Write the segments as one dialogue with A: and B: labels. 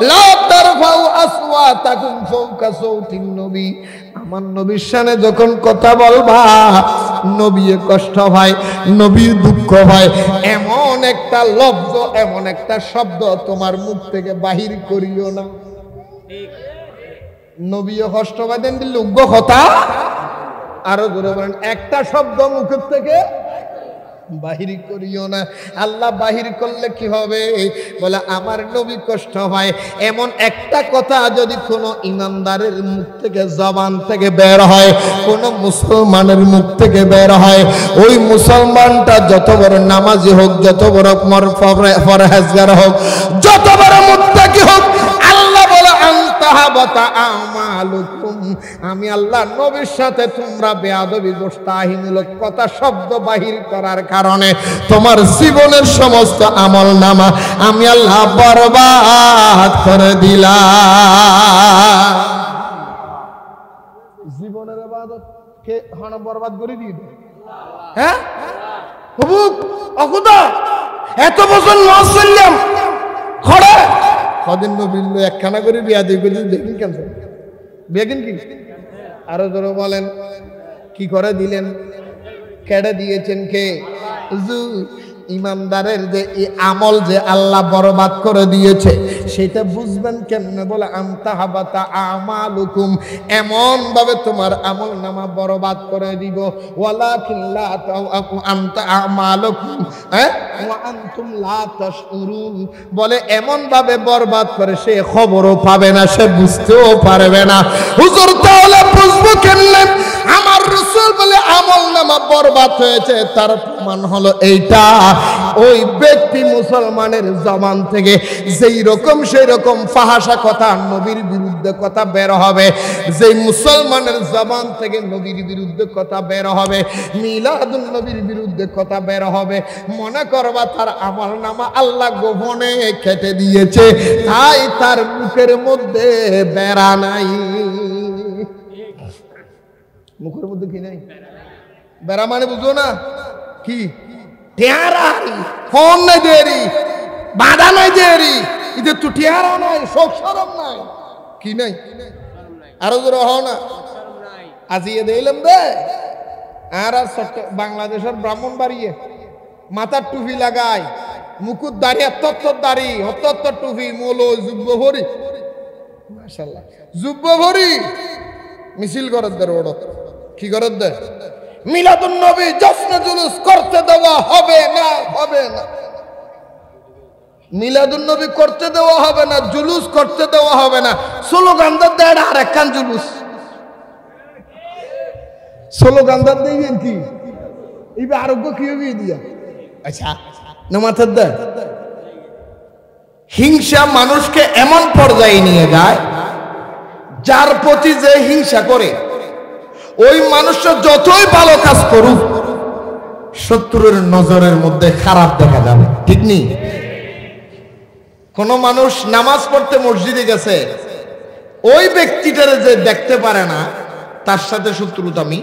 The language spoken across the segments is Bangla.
A: লা তারফাউ আসওয়াতাকুম ফাওকা সাওতিন নবী, আমার নবীর শানে যখন কথা বলবা নবীর কষ্ট হয়, নবীর দুঃখ হয়, এমন একটা লব্ধ, এমন একটা শব্দ তোমার মুখ থেকে বাহির করিও না। নবীও কষ্ট পাইতেন লোক কথা, আরো জোরে বলেন, একটা শব্দ মুখের থেকে বাহির করিও না। আল্লাহ বাহির করলে কি হবে? বলে আমার নবী কষ্ট হয়। এমন একটা কথা যদি কোনো ইমানদারের মুখ থেকে, জবান থেকে বের হয়, কোনো মুসলমানের মুখ থেকে বের হয়, ওই মুসলমানটা যত বড় নামাজি হোক, যত বড় পরহেজগার হোক, যত বড় মুত্তাকি হোক, আল্লাহ বলে আনতাহাবাতা আমালুকুম, আমি আল্লাহ নবীর সাথে তোমরা বেয়াদবি গোস্তাহিমূলক কথা শব্দ বাহির করার কারণে তোমার জীবনের সমস্ত আমল নামা আমি আল্লাহ বরবাদ করে দিলাম। জীবনের ইবাদত কে হন বরবাদ করে দিয়ে দেয়? হ্যাঁ হুবুক অকুদা এত বছর লস করলাম খড়ে কদিন নবীর একখানা করে বিয়া দিয়ে দেখেন কেন? বেগিন কি আরো জোরে বলেন, কি করে দিলেন? কেড়ে দিয়েছেন কে? ইমানদারের যে আমল যে আল্লাহ বরবাদ করে দিয়েছে সেটা বুঝবেন কেমনে? বলে আনতাহাবাতা আমালুকুম, এমন ভাবে তোমার আমল নামা বরবাদ করে দিব। ওয়ালাকিন লা আনতা আমালুকুম ওয়া আনতুম লা তাশউরুন, বলে এমন ভাবে বরবাদ করে সে খবরও পাবে না, সে বুঝতেও পারবে না। হুজুর তাহলে বুঝবো কেমনে? আমার রাসূল বলে আমল নামা বরবাদ হয়েছে, তার প্রমাণ হলো এইটা, ওই ব্যক্তি মুসলমানের জবান থেকে যেই রকম সেই রকম ফাহাশা কথা, নবীর বিরুদ্ধে কথা বের হবে, যেই মুসলমানের জবান থেকে নবীর বিরুদ্ধে কথা বের হবে, মিলাদুন নবীর বিরুদ্ধে কথা বের হবে, মনে করবা তার আমল নামা আল্লাহ গোপনে কেটে দিয়েছে, তাই তার মুখের মধ্যে বেড়া নাই। মুখের মধ্যে কি নাই? বেড়া মানে বুঝো না কি? টেহারারি ফোন নাই দেরি, বাধা নাই দেরি, এদের তো টেহারা নাই, শোক শরম নাই, কি নাই? আরো জোরে হও না, আজিয়ে দিলাম দে। আর বাংলাদেশের ব্রাহ্মণ বাড়িয়ে মাথার টুপি লাগায়, মুকুট দাড়ি, এত্তর দাড়ি, হত্তর টুপি, মোলো যুব্ব ভরি, মাশাআল্লাহ যুব্ব ভরি মিছিল করার দে, রোডত কি করার দে? মিলাদুন নবী জশ্ন জুলুস করতে দেওয়া হবে না, হবে না। মিলাদুন নবী করতে দেওয়া হবে না, জুলুস করতে দেওয়া হবে না। স্লোগানদার দেয় আর একখান জুলুস, স্লোগানদার দিবেন কি? এই আরোগ্য কি হবে দিয়া? আচ্ছা নমাথের দেয়। হিংসা মানুষকে এমন পর্যায়ে নিয়ে যায়, যার প্রতি যে হিংসা করে ওই মানুষটা যতই ভালো কাজ করুক শত্রুর নজরের মধ্যে খারাপ দেখা যাবে, ঠিক নেই? কোন মানুষ নামাজ পড়তে মসজিদে গেছে, ওই ব্যক্তিটারে যে দেখতে পারে না তার সাথে শত্রুতামি।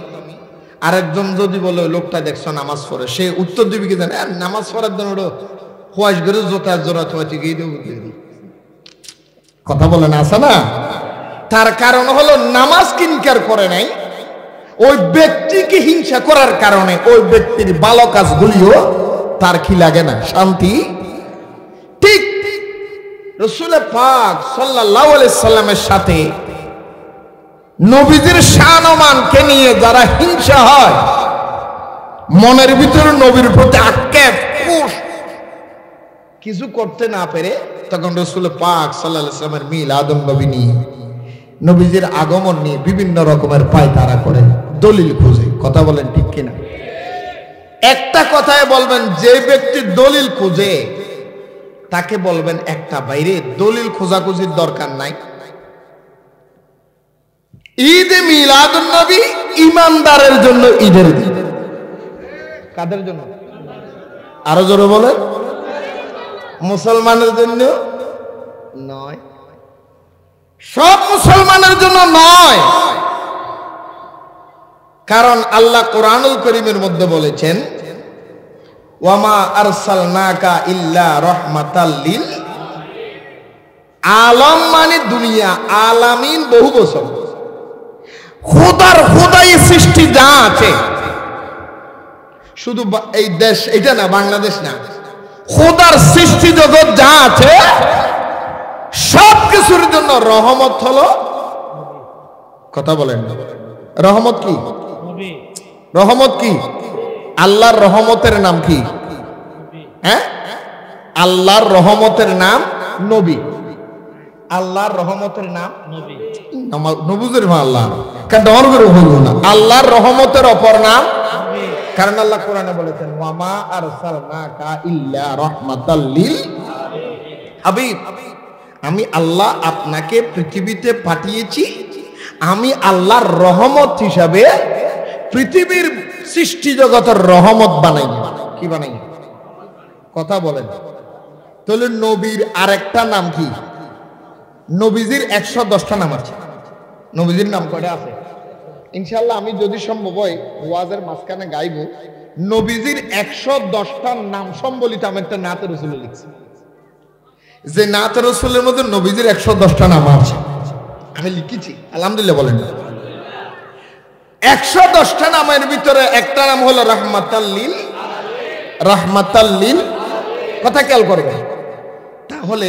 A: আরেকজন যদি বলে লোকটা দেখছো নামাজ পড়ে, সে উত্তর দিবি কি জানে? নামাজ পড়ার জন্য খোয়াশ করে জোতার জোড়া থোয়াছি গিয়ে কথা বলে না, আছে না? তার কারণ হলো নামাজ কিনকার করে নাই, ওই ব্যক্তিকে হিংসা করার কারণে ওই ব্যক্তির ভালো কাজগুলিও তার কি লাগে না, শান্তি। ঠিক রাসূল পাক সাল্লাল্লাহু আলাইহি সাল্লামের সাথে নবীজির শান ও মানকে নিয়ে যারা হিংসা হয়, মনের ভিতরে নবীর প্রতি আক্ষেপ, কিছু করতে না পেরে, তখন রাসূল পাক সাল্লাল্লাহু আলাইহি সাল্লামের মিলাদুন নবী নিয়ে, নবীজির আগমন নিয়ে বিভিন্ন রকমের পায়তারা করে, দলিল খুঁজে। কথা বলেন ঠিক কিনা? একটা কথায় বলবেন, যে ব্যক্তি দলিল খুঁজে তাকে বলবেন একটা, বাইরে দলিল খোঁজাখুঁজির দরকার নাই। ঈদে মিলাদুন নবী ইমানদারের জন্য ঈদের দিন। কাদের জন্য? আরো জোরে বলেন। মুসলমানের জন্য নয়, সব মুসলমানের জন্য নয়। কারণ আল্লাহ কোরআনুল কারীমের মধ্যে বলেছেন, ওয়ামা আরসালনাকা ইল্লা রাহমাতাল লিল, আলম মানে দুনিয়া, আলামিন বহু বছর। খোদার খোদাই সৃষ্টি যা আছে, শুধু এই দেশ এটা না, বাংলাদেশ না, খোদার সৃষ্টি জগৎ যা আছে সব কিছুর জন্য রহমত হলো, কথা বলেন, রহমত কি? রহমত কি? আল্লাহর রহমতের নাম কি? হ্যাঁ, আল্লাহর রহমতের নাম নবী। আল্লাহর রহমতের নাম নবী। নবুজের আল্লাহ কারণ না, আল্লাহর রহমতের অপর নাম নবী। কারণ আল্লাহ কোরআনে বলেছেন ওয়ামা আরসালনাকা ইল্লা রাহমাতাল লিল হাবিব, আমি আল্লাহ আপনাকে পৃথিবীতে পাঠিয়েছি, আমি আল্লাহর রহমত হিসাবে পৃথিবীর সৃষ্টি জগতের রহমত বানাই। কি বানাই? কথা বলেন। তাহলে নবীর আরেকটা নাম কি? নবীজির 110টা নাম আছে। নবীজির নাম কয়টা আছে? ইনশাআল্লাহ আমি যদি সম্ভব হয় ওয়াজের মাঝখানে গাইব নবীজির 110টা নাম সম্বলিত আমি একটা নাতে রাসূল লিখছি, যে নাতে রাসূলের মধ্যে নবীজির 110টা নাম আছে, আমি লিখেছি। আলহামদুলিল্লাহ বলেন। 110টা নামের ভিতরে একটা নাম হলো রাহমাতাল লিল, রাহমাতাল লিল। কথা খেয়াল করবেন। তাহলে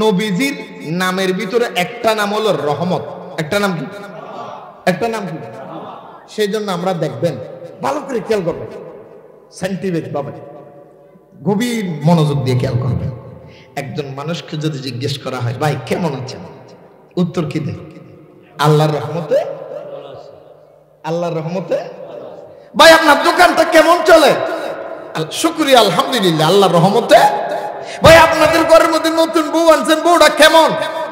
A: নবীজির নামের ভিতরে একটা নাম হলো রহমত। একটা নাম কি? একটা নাম কি? সেই জন্য আমরা দেখবেন, ভালো করে খেয়াল করবেন, সাইন্টিফিক ভাবে গভীর মনোযোগ দিয়ে খেয়াল করবেন। একজন মানুষকে যদি জিজ্ঞেস করা হয় ভাই কেমন আছেন, উত্তর কি দেয়? আল্লাহর রহমতে, আল্লাহর রহমতে। ভাই আপনার দোকানটা কেমন চলে? শুকরিয়া আলহামদুলিল্লাহ, আল্লাহর রহমতে। ভাই আপনাদের ঘরের মধ্যে নতুন বউ আনছেন, বউটা কেমন?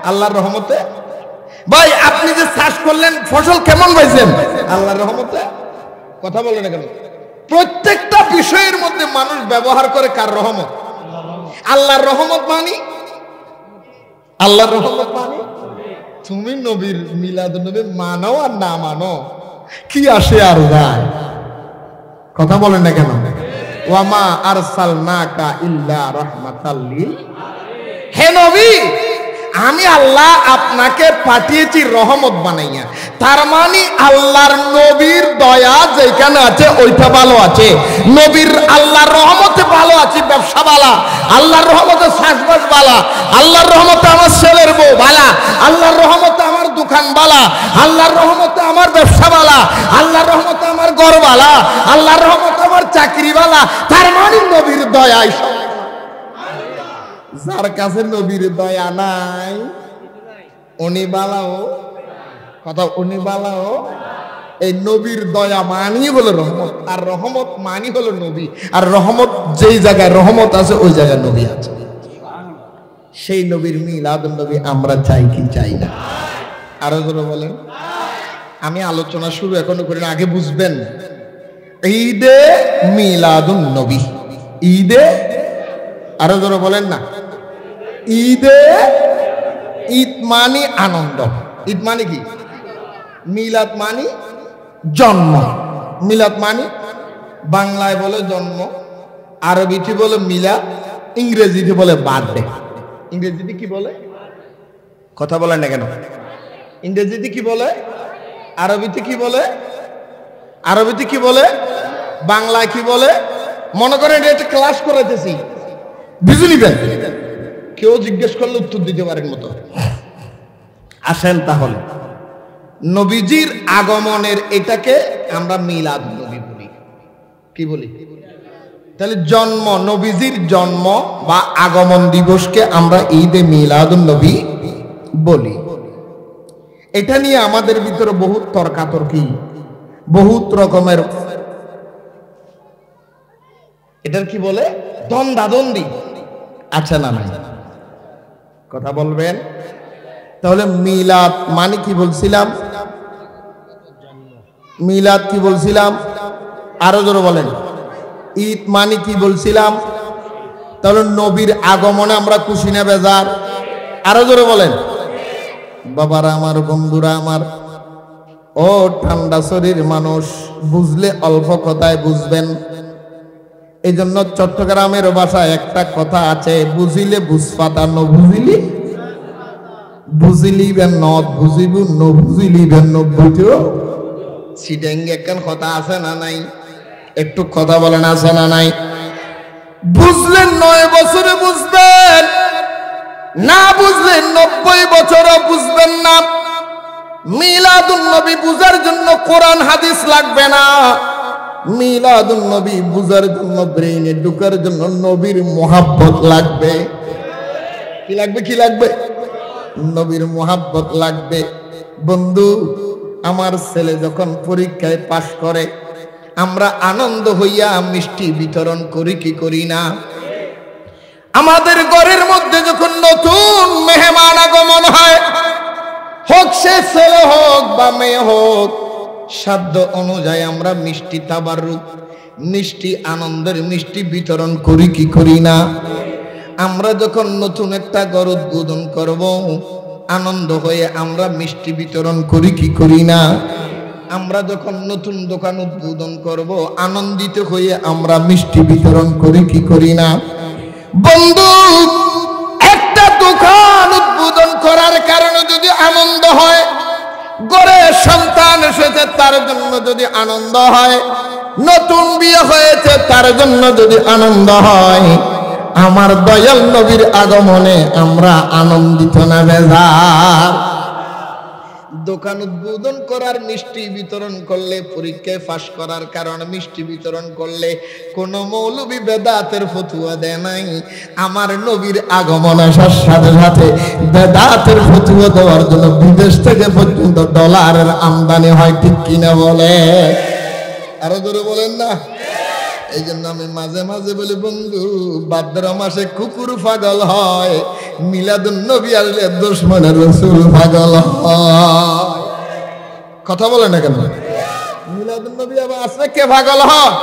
A: আল্লাহর রহমতে। ভাই আপনি যে চাষ করলেন ফসল কেমন পাইছেন? আল্লাহর রহমতে। কথা বলেন না কেন? প্রত্যেকটা বিষয়ের মধ্যে মানুষ ব্যবহার করে কার রহমত? আল্লাহর রহমত মানি, আল্লাহর রহমত মানি। তুমি নবীর মিলাদুন নবী মানো আর না মানো কি আসে আর যায়? কথা বলেন না কেন? ওয়ামা আরসালনাকা ইল্লা রাহমাতাল লিল, হে নবী আমি আল্লাহ আপনাকে পাঠিয়েছি রহমত বানাইয়া। তার মানে আল্লাহর নবীর দয়া যেখানে আছে ওইটা ভালো আছে। নবীর আল্লাহর রহমতে ভালো আছে, ব্যবসা বালা, আল্লাহর রহমতে শ্বাসবাস বালা, আল্লাহর রহমতে আমার ছেলের বউ বালা, আল্লাহর রহমতে আমার দোকান বালা, আল্লাহর রহমতে আমার ব্যবসা বালা, আল্লাহর রহমতে আমার ঘর বালা, আল্লাহর রহমতে আমার চাকরি বালা। তার মানে নবীর দয়াই সব। যার কাছে নবীর দয়া নাই উনি বালাও, কথা উনি বালাও। এই নবীর দয়া মানি হলো রহমত, আর রহমত মানি হলো নবী। আর রহমত যেই জায়গায় রহমত আছে ওই জায়গায় নবী আছে। সেই নবীর মিলাদুন নবী আমরা চাই কি চাই না? আরো জোরে বলেন। আমি আলোচনা শুরু এখনো করি না, আগে বুঝবেন ঈদে মিলাদুন নবী। ঈদে, আরো জোরে বলেন না, ঈদে। ঈদ মানি আনন্দ। ঈদ মানে কি? মিলাদ মানি জন্ম। মিলাদ মানি বাংলায় বলে জন্ম, আরবিতে বলে মিলাদ, ইংরেজিতে বলে বার্থডে। ইংরেজিতে কি বলে? কথা বলেন না কেন? ইংরেজিতে কি বলে? আরবিতে কি বলে? আরবিতে কি বলে? বাংলায় কি বলে? মনে করেন এটা ক্লাস করাইতেছি, বুঝে নিবেন, কেউ জিজ্ঞেস করলে উত্তর দিতে পারেন মতো। আসেন তাহলে নবীজির আগমনের এটাকে আমরা মিলাদ নবী বলি। কি বলি? তাহলে জন্ম, নবীজির জন্ম বা আগমন দিবসকে আমরা ঈদে মিলাদুন নবী বলি। এটা নিয়ে আমাদের ভিতরে বহুত তর্কাতর্কি, বহুত রকমের, এটার কি বলে, দ্বন্দ্বাদ্বন্দ্বী আছে না নাই? কথা বলবেন। তাহলে মিলাদ মানে কি বলছিলাম? মিলাদ কি বলছিলাম? আরো জোরে বলেন। ঈদ মানে কি বলছিলাম? তাহলে নবীর আগমনে আমরা খুশি না বেজার? আরো জোরে বলেন। বাবারা আমার, বন্ধুরা আমার, ও ঠান্ডা শরীর মানুষ, বুঝলে অল্প কথায় বুঝবেন। এই জন্য চট্টগ্রামের ভাষায় একটা কথা আছে, বুঝিলে বুঝপাতা, ন বুঝিলি। বুঝিলিবেন নদ বুঝিব ন বুঝিলিবেন নব্বইতেও সিডেঙ্গে একখান কথা আছে না নাই? একটু কথা বলেন, আছে না নাই? বুঝলেন 9 বছরে বুঝবেন না, বুঝলেন 90 বছরও বুঝবেন না। মিলাদুন নবী বুঝার জন্য কোরআন হাদিস লাগবে না, মিলাদুন নবী বুঝার জন্য ব্রেইনে ঢোকার জন্য নবীর মোহাব্বত লাগবে। কি লাগবে? কি লাগবে? নবীর মোহাব্বত লাগবে। বন্ধু, আমার ছেলে যখন পরীক্ষায় পাশ করে আমরা আনন্দ হইয়া মিষ্টি বিতরণ করি কি করি না? আমাদের ঘরের মধ্যে যখন নতুন মেহমান আগমন হয়, হোক সে ছেলে হোক বা মেয়ে হোক, সাধ্য অনুযায়ী আমরা মিষ্টি তাবারুক, মিষ্টি আনন্দের মিষ্টি বিতরণ করি কি করি না? আমরা যখন নতুন একটা ঘর উদ্বোধন করব, আনন্দ হয়ে আমরা মিষ্টি বিতরণ করি কি করি না? আমরা যখন নতুন দোকান উদ্বোধন করব, আনন্দিত হয়ে আমরা মিষ্টি বিতরণ করি কি করি না? বন্ধু, একটা দোকান উদ্বোধন করার কারণে যদি আনন্দ হয়, ঘরে সন্তান এসেছে তার জন্য যদি আনন্দ হয়, নতুন বিয়ে হয়েছে তার জন্য যদি আনন্দ হয়, আমার দয়াল নবীর আগমনে আমরা আনন্দিত না বেজার? দোকান উদ্বোধন করার মিষ্টি বিতরণ করলে, পরীক্ষায় পাশ করার কারণে মিষ্টি বিতরণ করলে কোন মৌলবী বেদাতের ফতুয়া দেয় নাই। আমার নবীর আগমন আসার সাথে সাথে বেদাতের ফতুয়া দেওয়ার জন্য বিদেশ থেকে পর্যন্ত ডলারের আমদানি হয়, ঠিক কিনা বলে? আরো জোরে বলেন না? এই জন্য আমি মাঝে মাঝে বলি, বন্ধু, ভাদ্র মাসে কুকুর পাগল হয়, মিলাদুন নবী আসলে দুশমনের রাসূল পাগল হয়। কথা বলে না কেন? মিলাদুন নবী আবার আসলে কে পাগল হয়?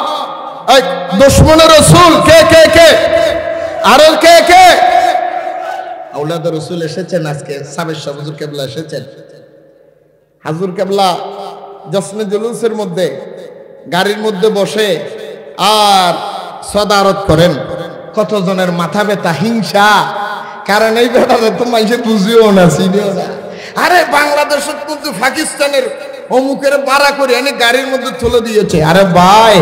A: এই দুশমনের রাসূল কে কে কে? আর কে কে? আওলাদ রাসূল এসেছেন আজকে, সাবেক হুজুর কেবলা এসেছেন। হুজুর কেবলা জশ্নে জুলুসের মধ্যে গাড়ির মধ্যে বসে আর সদারত করেন, কতজনের মাথা ব্যথা, হিংসা। কারণ এই ব্যাপারে তো মানুষে বুঝিও না, চিনিও না। আরে বাংলাদেশের কিন্তু পাকিস্তানের অমুকের ভাড়া করে এনে গাড়ির মধ্যে তুলে দিয়েছে। আরে ভাই,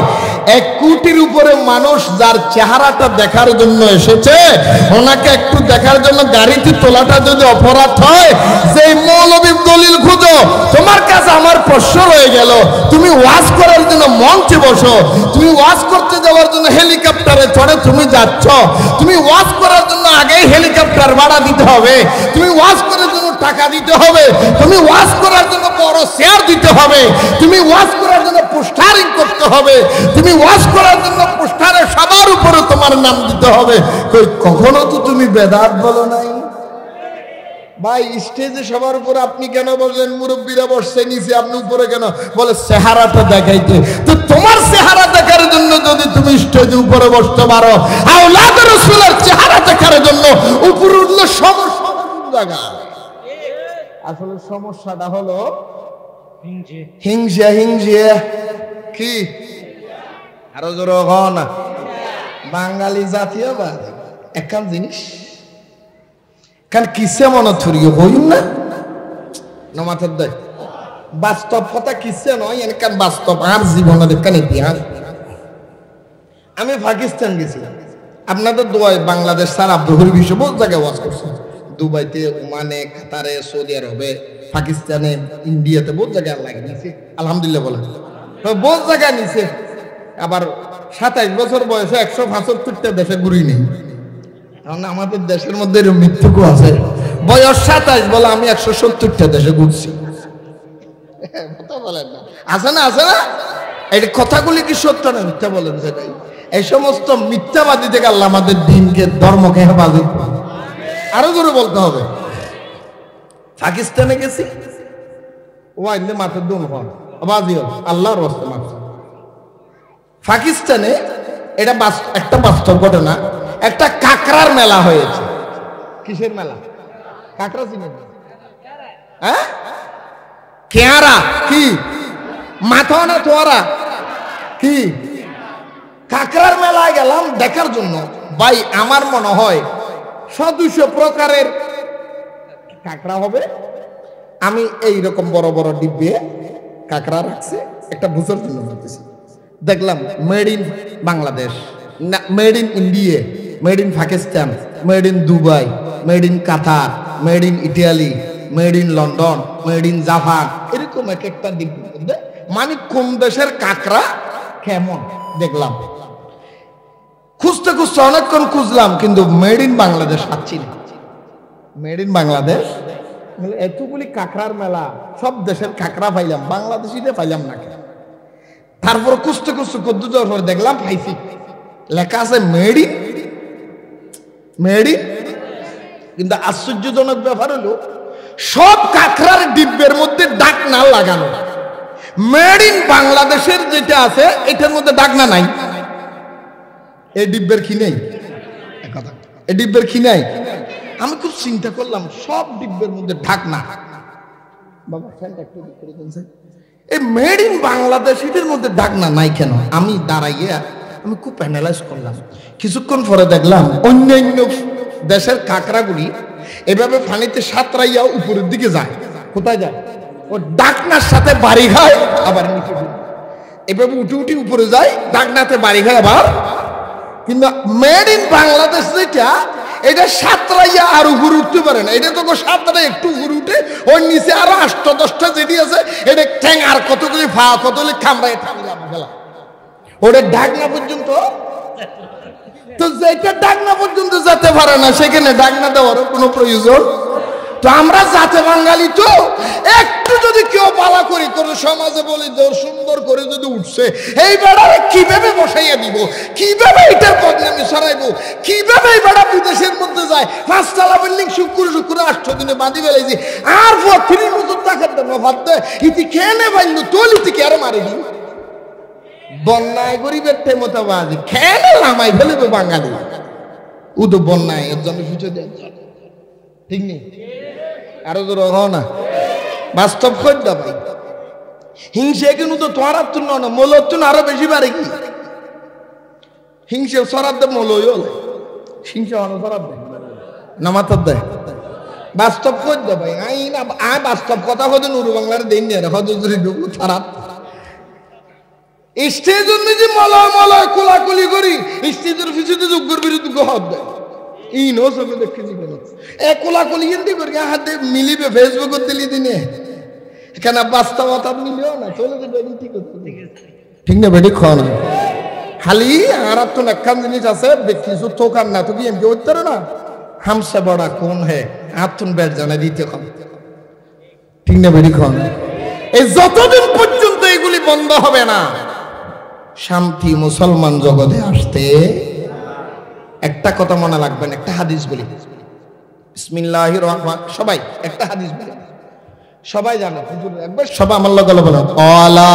A: 1 কোটির উপরে মানুষ যার চেহারাটা দেখার জন্য এসেছে, ওনাকে একটু দেখার জন্য গাড়িতে তোলাটা যদি অপরাধ হয়, সেই মৌলবীর দলিল খুঁজো। তোমার কাছে আমার প্রশ্ন রয়ে গেল, তুমি ওয়াজ করার জন্য মঞ্চে বসো, তুমি ওয়াজ করতে যাওয়ার জন্য হেলিকপ্টারে চড়ে তুমি যাচ্ছ, তুমি ওয়াজ করার জন্য আগেই হেলিকপ্টার ভাড়া দিতে হবে, তুমি ওয়াজ করার জন্য টাকা দিতে হবে, তুমি ওয়াজ করার জন্য বড় শেয়ার দিতে হবে, তুমি ওয়াজ করার জন্য পোস্টারিং করতে হবে, তুমি ওয়াজ করার জন্য পোস্টারে সবার উপরে তোমার নাম দিতে হবে। কখনো তো তুমি বেদাত বলো নাই। ভাই, স্টেজে সবার উপরে আপনি কেন বললেন? মুরব্বীরা বসছে নিচে, আপনি উপরে কেন? বলে চেহারাটা দেখাইতে। তো তোমার চেহারা দেখার জন্য যদি তুমি স্টেজে উপরে বসতে পারো, আওলাদ রাসূলের চেহারা দেখার জন্য উপরে উঠলে সমস্যা জায়গা। আসলে সমস্যাটা হলো হিংসা। হিংসা কি? আরো জোরে হন। বাঙালি জাতীয়বাদ একখান জিনিস, কারণ কিসে মনে থরিয়ে হইন না নমাথের দেয় বাস্তব কথা কিসে নয়, কারণ বাস্তব আর জীবনের একখান ইতিহাস। আমি পাকিস্তান গেছিলাম, আপনাদের দোয়ায় বাংলাদেশ সারা বহির্বিশ্ব বহু জায়গায় ওয়াজ করছে। দুবাইতে, ওমানে, কাতারে, সৌদি আরবে, পাকিস্তানে, ইন্ডিয়াতে বহু জায়গায় আল্লাহ নিছে, আলহামদুলিল্লাহ বলে বহু জায়গায় নিছে। আবার 27 বছর বয়সে 175টা দেশে ঘুরি নেই। কারণ আমাদের দেশের মধ্যে মৃত্যুকু আছে, বয়স 27 বলে আমি 170টা দেশে ঘুরছি। বলেন না, আছে না? আছে না? এই কথাগুলি কি সত্য না মিথ্যা? বলেন সেটাই। এই সমস্ত মিথ্যাবাদী থেকে আল্লাহ আমাদের দিনকে, ধর্মকে হেফাজত করে। আরো জোরে বলতে হবে। পাকিস্তানে গেছি, ও আইলে মাথার দুন হন বাজিও আল্লাহর রাস্তা মাথা। পাকিস্তানে এটা একটা বাস্তব ঘটনা। একটা কাকড়ার মেলা হয়েছে। কিসের মেলা? কাকড়া চিনেন? হ্যাঁ, কেয়ারা কি? মাথা না তোয়ারা কি? কাকড়ার মেলায় গেলাম দেখার জন্য। ভাই, আমার মনে হয় 100-200 প্রকারের কাঁকড়া হবে। আমি এই রকম বড় বড় ডিব্বে কাঁকড়া রাখছে, একটা বুঝার জন্য বলতেছি। দেখলাম made in Bangladesh, made in India, made in Pakistan, made in Dubai, made in Qatar, made in Italy, made in London, made in Japan, এরকম এক একটা ডিব্বে মধ্যে মানে কোন দেশের কাঁকড়া কেমন দেখলাম। খুঁজতে খুঁজতে অনেকক্ষণ খুঁজলাম, কিন্তু মেড ইন বাংলাদেশ পাচ্ছি না। মেড ইন বাংলাদেশ এতগুলি কাঁকড়ার মেলা, সব দেশের কাঁকড়া পাইলাম, বাংলাদেশিতে পাইলাম না কেন। তারপর খুঁজতে খুঁজতে কদ্দু যাওয়ার পর দেখলাম পাইছি, লেখা আছে মেড ইন, মেড ইন। কিন্তু আশ্চর্যজনক ব্যাপার হলো সব কাঁকড়ার ডিব্বের মধ্যে ডাকনা লাগানো, মেড ইন বাংলাদেশের যেটা আছে এটার মধ্যে ডাকনা নাই। এই ডিব্বের কি নেই? এই ডিব্বের কি নাই? আমি খুব চিন্তা করলাম, সব ডিব্বের মধ্যে ঢাকনা। বাবা একটু করে দেন স্যার, এই মেড ইন বাংলাদেশ এটার মধ্যে ঢাকনা নাই কেন? আমি দাঁড়াইয়া আমি খুব অ্যানালাইজ করলাম। কিছুক্ষণ পরে দেখলাম অন্যান্য দেশের কাঁকড়াগুলি এভাবে পানিতে সাঁতরাইয়া উপরের দিকে যায়। কোথায় যায়? ও ডাকনার সাথে বাড়ি খায়, আবার নিচে এভাবে উঠে উঠে উপরে যায়, ডাকনাতে বাড়ি খায় আবার। কিন্তু মেড ইন বাংলাদেশ যেটা, এটা সাঁতরাইয়া আর উপরে উঠতে পারে না। এটা তো সাঁতরাই একটু উপরে উঠে ওর নিচে আরো 8-10টা যেটি আছে, এটা ঠ্যাং আর কতগুলি ফা কতগুলি খামড়ায় থামলাম গেলাম ওটা ডাকনা পর্যন্ত। তো যেটা ডাকনা পর্যন্ত যেতে পারে না, সেখানে ডাকনা দেওয়ারও কোনো প্রয়োজন। তো আমরা জাতে বাঙালি, তো একটু যদি কেউ পালা করি করে সমাজে বলি সুন্দর করে যদি উঠছে, এই বেড়ারে কিভাবে বসাইয়া দিব, কিভাবে এটার বদনামি সরাইবো, কিভাবে এই বেড়া বিদেশের মধ্যে যায় 5তলা বিল্ডিং শুক্র 8 দিনে বাঁধি ফেলাইছি, আর 3 মতো টাকার দাম ভাত দেয় ইতি খেয়ে পাইল তোল ইতিকে আরো মারি দিই। বন্যায় গরিবের মতো বাজি খেয়ে নামাই ফেলবে বাঙালি। ও তো বন্যায় এর জন্য ফিচে দেয়, ঠিক নেই? আরো তো রহ না বাস্তব খোঁজা ভাই। হিংসে কিন্তু তো তোমার তুন না, মোলর তুন আরো বেশি পারে কি হিংসে সরাব দে মোলই হলে হিংসে হনো সরাব দেয় না, মাথার দেয়। বাস্তব খোঁজা ভাই। আই না আয় বাস্তব কথা হতে নুরু বাংলার দিন নিয়ে হজুরি খারাপ স্টেজের নিজে মলয় মলয় কোলাকুলি করি, স্টেজের পিছনে যোগ্যর বিরুদ্ধে গহদ দেয়। ইনো সবে দেখেছি কেন এ কোলাকুলি এমনি করি হাতে মিলিবে ফেসবুক দিলি দিনে, এখানে বাস্তবতা মিলেও না চলে যাবে। ঠিক না বেটি খ না খালি আর তো একখান জিনিস আছে কিছু তোকার না তো কি এমনি উত্তর না হামসে বড়া কোন হে আতুন বের জানা দিতে কম। ঠিক না বেটি খ না? এই যতদিন পর্যন্ত এগুলি বন্ধ হবে না, শান্তি মুসলমান জগতে আসতে। একটা কথা মনে রাখবেন, একটা হাদিস বলি, বিসমিল্লাহির রহমান, সবাই একটা হাদিস বলি, সবাই জানে একবার, সবাই আমার লগে বলো, ক্বালা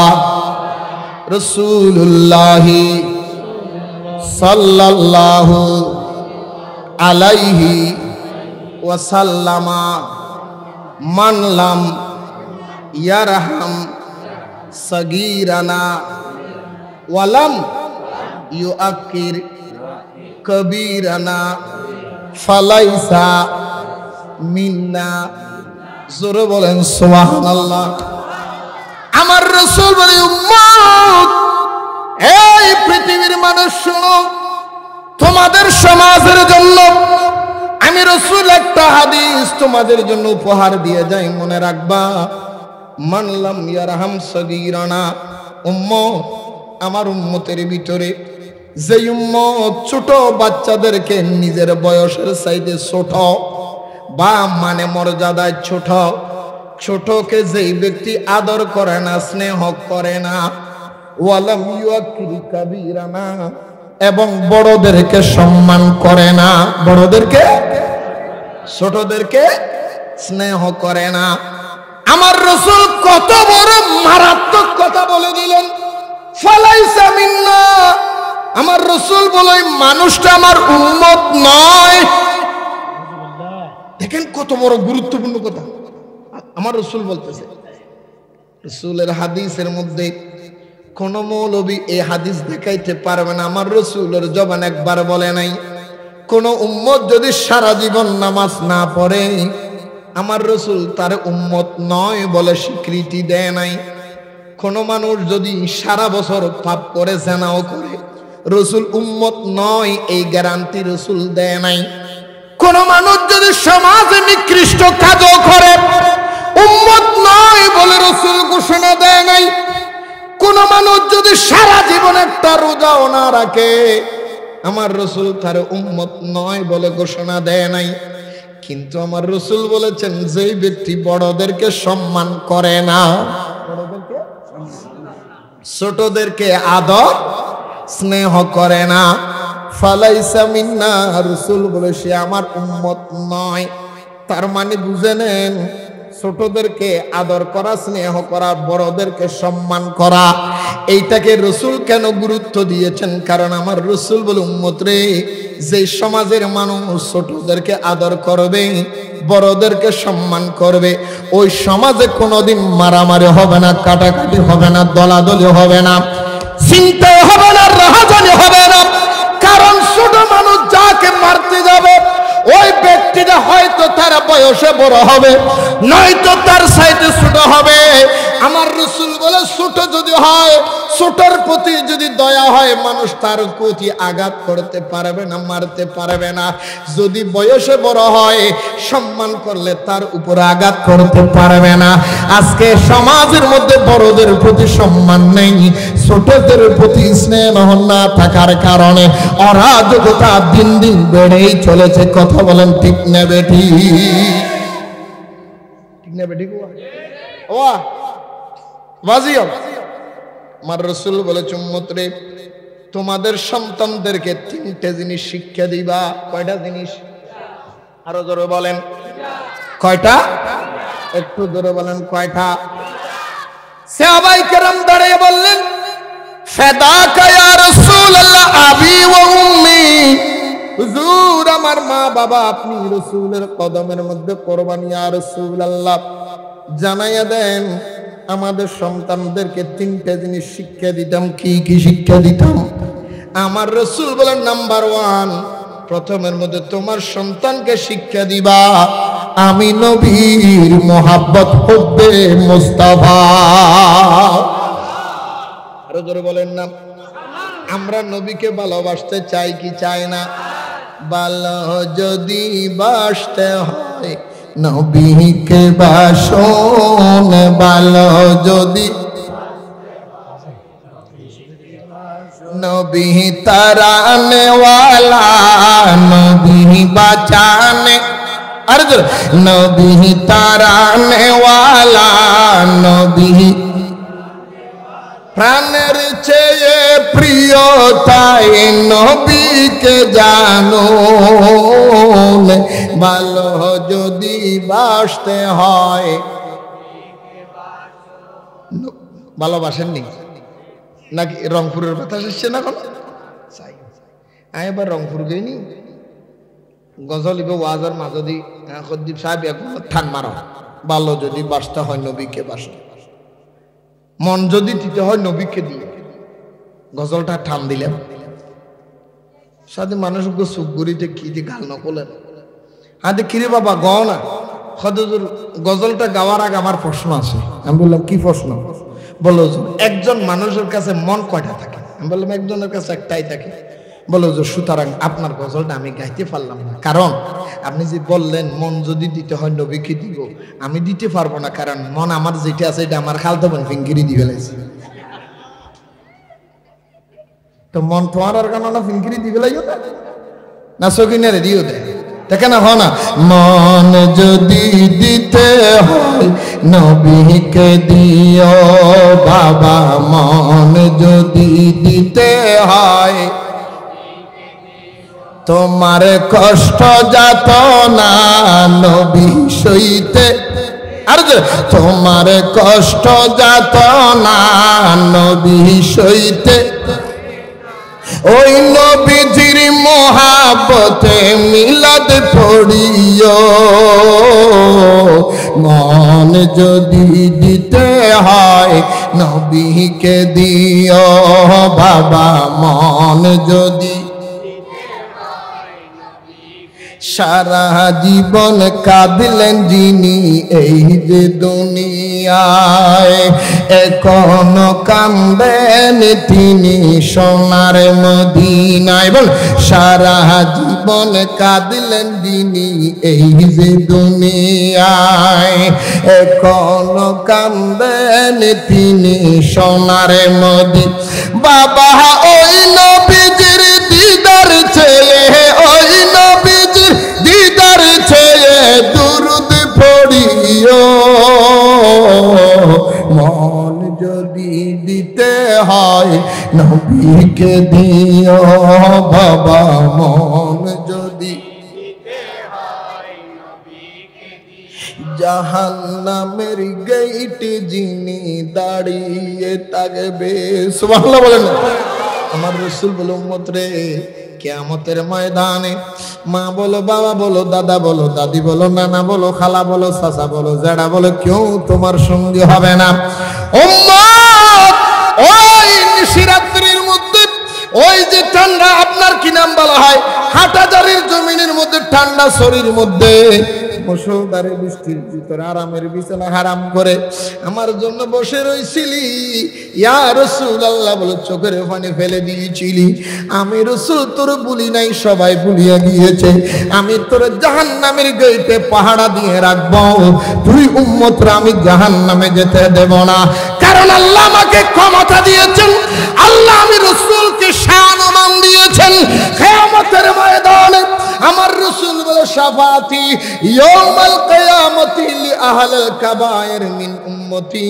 A: রাসূলুল্লাহি সাল্লাল্লাহু আলাইহি ওয়াসাল্লামা মান লাম ইয়ারহাম সাগীরানা ওয়ালাম ইউআক্কির কবিরানা ফালাইসা মিন্না। জোরে বলেন সুবহানাল্লাহ। আমার রাসূল বলে, উম্মত এই পৃথিবীর মানুষ শোনো, তোমাদের সমাজের জন্য আমি রাসূল একটা হাদিস তোমাদের জন্য উপহার দিয়ে যাই, মনে রাখবা। মান লাম ইয়ারহাম সাগীরানা, উম্মত আমার উম্মতের ভিতরে যে উম্মত ছোট বাচ্চাদেরকে নিজের বয়সের চাইতে ছোট বা মানে মর্যাদায় ছোট, ছোটকে যেই ব্যক্তি আদর করে না, স্নেহ করে না, ওয়ালাম ইউআক্কির কাবীরানা, এবং বড়দেরকে সম্মান করে না, বড়দেরকে ছোটদেরকে স্নেহ করে না। আমার রাসূল কত বড় মারাত্মক কথা বলে দিলেন, ফালাইসা মিন্না। আমার রাসূল বলে মানুষটা আমার উম্মত নয়। দেখেন কত বড় গুরুত্বপূর্ণ কথা আমার রাসূল বলতেছে। রাসূলের হাদিসের মধ্যে কোন মৌলবী এই হাদিস দেখাইতে পারবে না আমার রাসূলের জবান একবার বলে নাই কোন উম্মত যদি সারা জীবন নামাজ না পড়ে আমার রসুল তার উম্মত নয় বলে স্বীকৃতি দেয় নাই। কোন মানুষ যদি সারা বছর পাপ করে জেনাও করে রসুল উম্মত নয় এই গ্যারান্টি রসুল দেয় নাই। কোন মানুষ যদি সমাজে নিকৃষ্ট কাজও করে উম্মত নয় বলে রসুল ঘোষণা দেয় নাই। কোন মানুষ যদি সারা জীবন একটা রোজাও না রাখে আমার রসুল তার উম্মত নয় বলে ঘোষণা দেয় নাই। কিন্তু আমার রসুল বলেছেন যেই ব্যক্তি বড়দেরকে সম্মান করে না, ছোটদেরকে আদর স্নেহ করে না, ফালাইসা মিন্না, রসুল বলে সে আমার উম্মত নয়। তার মানে বুঝে নেন ছোটদেরকে আদর করা, স্নেহ করা, বড়দেরকে সম্মান করা, এইটাকে রসুল কেন গুরুত্ব দিয়েছেন? কারণ আমার রসুল বলে উম্মত রে, যে সমাজের মানুষ ছোটদেরকে আদর করবে, বড়দেরকে সম্মান করবে, ওই সমাজে কোনোদিন মারামারি হবে না, কাটাকাটি হবে না, দলাদলি হবে না, চিন্তাই হবে না, রাহাজানি হবে না। কারণ ছোট মানুষ যাকে মারতে যাবে ওই ব্যক্তিটা হয়তো তার বয়সে বড় হবে, নয়তো তার সাইতে ছোট হবে। আমার রসুল বলে ছোট যদি হয়, ছোটর প্রতি যদি দয়া হয়, মানুষ তার প্রতি আঘাত করতে পারবে না, মারতে পারবে না। যদি বয়সে বড় হয়, সম্মান করলে তার উপর আঘাত করতে পারবে না। আজকে সমাজের মধ্যে বড়দের প্রতি সম্মান নেই, ছোটদের প্রতি স্নেহ না থাকার কারণে অরাজকতা দিন দিন বেড়েই চলেছে। কথা বলেন ঠিক না বেটি? ঠিক না বেটি? ও বাজিও আমার রসুল বলেছে উম্মত রে, তোমাদের সন্তানদেরকে তিনটে জিনিস শিক্ষা দিবা। কয়টা জিনিস? আরো জোরে বলেন কয়টা? একটু জোরে বলেন কয়টা? সাহাবায়ে কেরাম দাঁড়িয়ে বললেন ফাদাকা ইয়া রাসূলুল্লাহ আবি ওয়া উম্মি, হুজুর আমার মা বাবা আপনি রাসূলের কদমের মধ্যে কোরবানি। ইয়া রাসূলুল্লাহ জানাইয়া দেন আমাদের সন্তানদেরকে তিনটে জিনিস শিক্ষা দিতাম। কি কি শিক্ষা দিতাম? আমার রসুল বলেন নাম্বার 1, প্রথমের মধ্যে তোমার সন্তানকে শিক্ষা দিবা আমি নবীর মোহাব্বত হুব্বে মুস্তাফা। আরো জোরে বলেন না। আমরা নবীকে ভালোবাসতে চাই কি চাই না? ভালো যদি বাসতে হয় নবীকে বাসন, ভালো যদি নবী তারানে ওয়ালা, নবী বাঁচানে, আরে নবী তারানে ওয়ালা, নবী প্রাণের চেয়ে প্রিয় তাই নবীকে জানো। ভালো যদি বাসতে হয়, ভালোবাসেননি নাকি? রংপুরের কথা এসছে না? কোনো আমি এবার রংপুর গইনি, গজল ইবে ওয়াজের মাঝদি খদ্দীপ সাহেব এখন ঠান মারো, ভালো যদি বাসতে হয় নবীকে বাসতে, মন যদি দিতে হয় নবীকে দিয়ে। গজলটা ঠান দিলেন সাথে মানুষ সুগুরিতে কি যে গাল নকলেন। আদে কিরে বাবা গ না হদুর গজলটা গাওয়ার আগে আমার প্রশ্ন আছে। আমি বললাম কি প্রশ্ন? বলো একজন মানুষের কাছে মন কয়টা থাকে? আমি বললাম একজনের কাছে একটাই থাকে। বলো যে সুতরাং আপনার গজলটা আমি গাইতে পারলাম না, কারণ আপনি যে বললেন মন যদি দিতে হয় নবীকে দিব, আমি দিতে পারবো না, কারণ মন আমার যেটা আছে এটা আমার খালতো বোন ফিঙ্গিরি দিয়ে ফেলাইছে। তো মন তোমার আর কেন না ফিঙ্গিরি দিয়ে ফেলাইও না সকিনারে দিও দেয়, দেখে না হয় না? মন যদি দিতে হয় নবীকে দিও বাবা, মন যদি দিতে হয় তোমার কষ্ট যাত না নবী সইতে, আর তোমার কষ্ট যাত না নবী সইতে, ওই নবীজির মোহাব্বতে মিলাদ পড়িও। মন যদি দিতে হয় নবীকে দিও বাবা, মন যদি সারা জীবন কাঁদলেন যিনি এই যে দুনিয়ায়, এখনো কান্দেন তিনি সোনার মদিনায়। বল সারা জীবন কাঁদলেন যিনি এই যে দুনিয়ায়, এখনো কান্দেন তিনি সোনার মদিনায়। বাবা ওই নবীজির দিদার চেয়ে, ওই নবীজির দিদার চেয়ে দুরুদ পড়িও, মন যদি দিতে হয় নবীকে দিও বাবা, মন যদি জাহান্নামের গেইটে যিনি দাঁড়িয়ে থাকবে। সুবহানাল্লাহ বলেন। আমার রাসূল বলে উম্মত রে, কিয়ামতের ময়দানে মা বলো, বাবা বলো, দাদা বলো, দাদি বলো, নানা বলো, খালা বলো, চাচা বলো, জেঠা বলো, কেউ তোমার সঙ্গে হবে না। উম্মত ওই নিশিরাত্রির মধ্যে ওই যে ঠান্ডা, আপনার কি নাম বলা হয়, হাটাজারির জমিনের মধ্যে ঠান্ডা শরীর মধ্যে মুষলধারে বৃষ্টির ভিতরে আরামের বিছানা হারাম করে আমার জন্য বসে রইছিলি, ইয়া রাসূলুল্লাহ বলে চোখের পানি ফেলে দিয়েছিলি। আমি রাসূল তোর বলি নাই, সবাই ভুলিয়া গিয়েছে। আমি তোর জাহান্নামের গেটে পাহারা দিয়ে রাখবো, তুই উম্মতরা আমি জাহান্নামে যেতে দেব না। কারণ আল্লাহ আমাকে ক্ষমতা দিয়েছেন, আল্লাহ আমি রাসূলকে শান ও মান দিয়েছেন। কিয়ামতের ময়দানে আমার রাসূল বলে শাফাতি ইয়াউমাল কিয়ামতি লি আহলিল কাবায়ের মিন উম্মতি,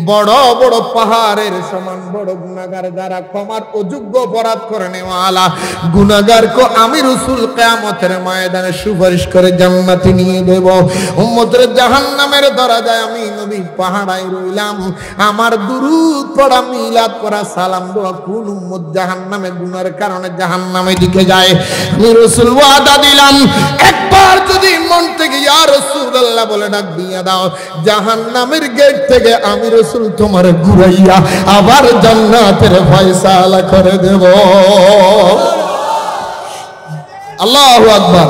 A: বড় বড় পাহাড়ের সমান বড় গুনাহগার যারা ক্ষমার অযোগ্য অপরাধ করে নেওয়ালা গুনাহগারকে আমি রাসূল কিয়ামতের ময়দানে সুপারিশ করে জান্নাতে নিয়ে দেব। উম্মতের জাহান্নামের দরজায় আমি নবী পাহাড়ায় রইলাম, আমার দুরূদ পড়া, মিলাদ করা, সালাম দেওয়া কোন উম্মত জাহান্নামে গুনার কারণে জাহান্নামে দিকে যায়, আমি রাসূল ওয়াদা দিলাম একবার যদি মন থেকে ইয়া রাসূলুল্লাহ বলে ডাক দিয়ে দাও, জাহান্নামের গেট থেকে আমি রাসূল তোমার ঘুরাইয়া আবার জান্নাতের ফয়সালা করে দেব। আল্লাহু আকবার।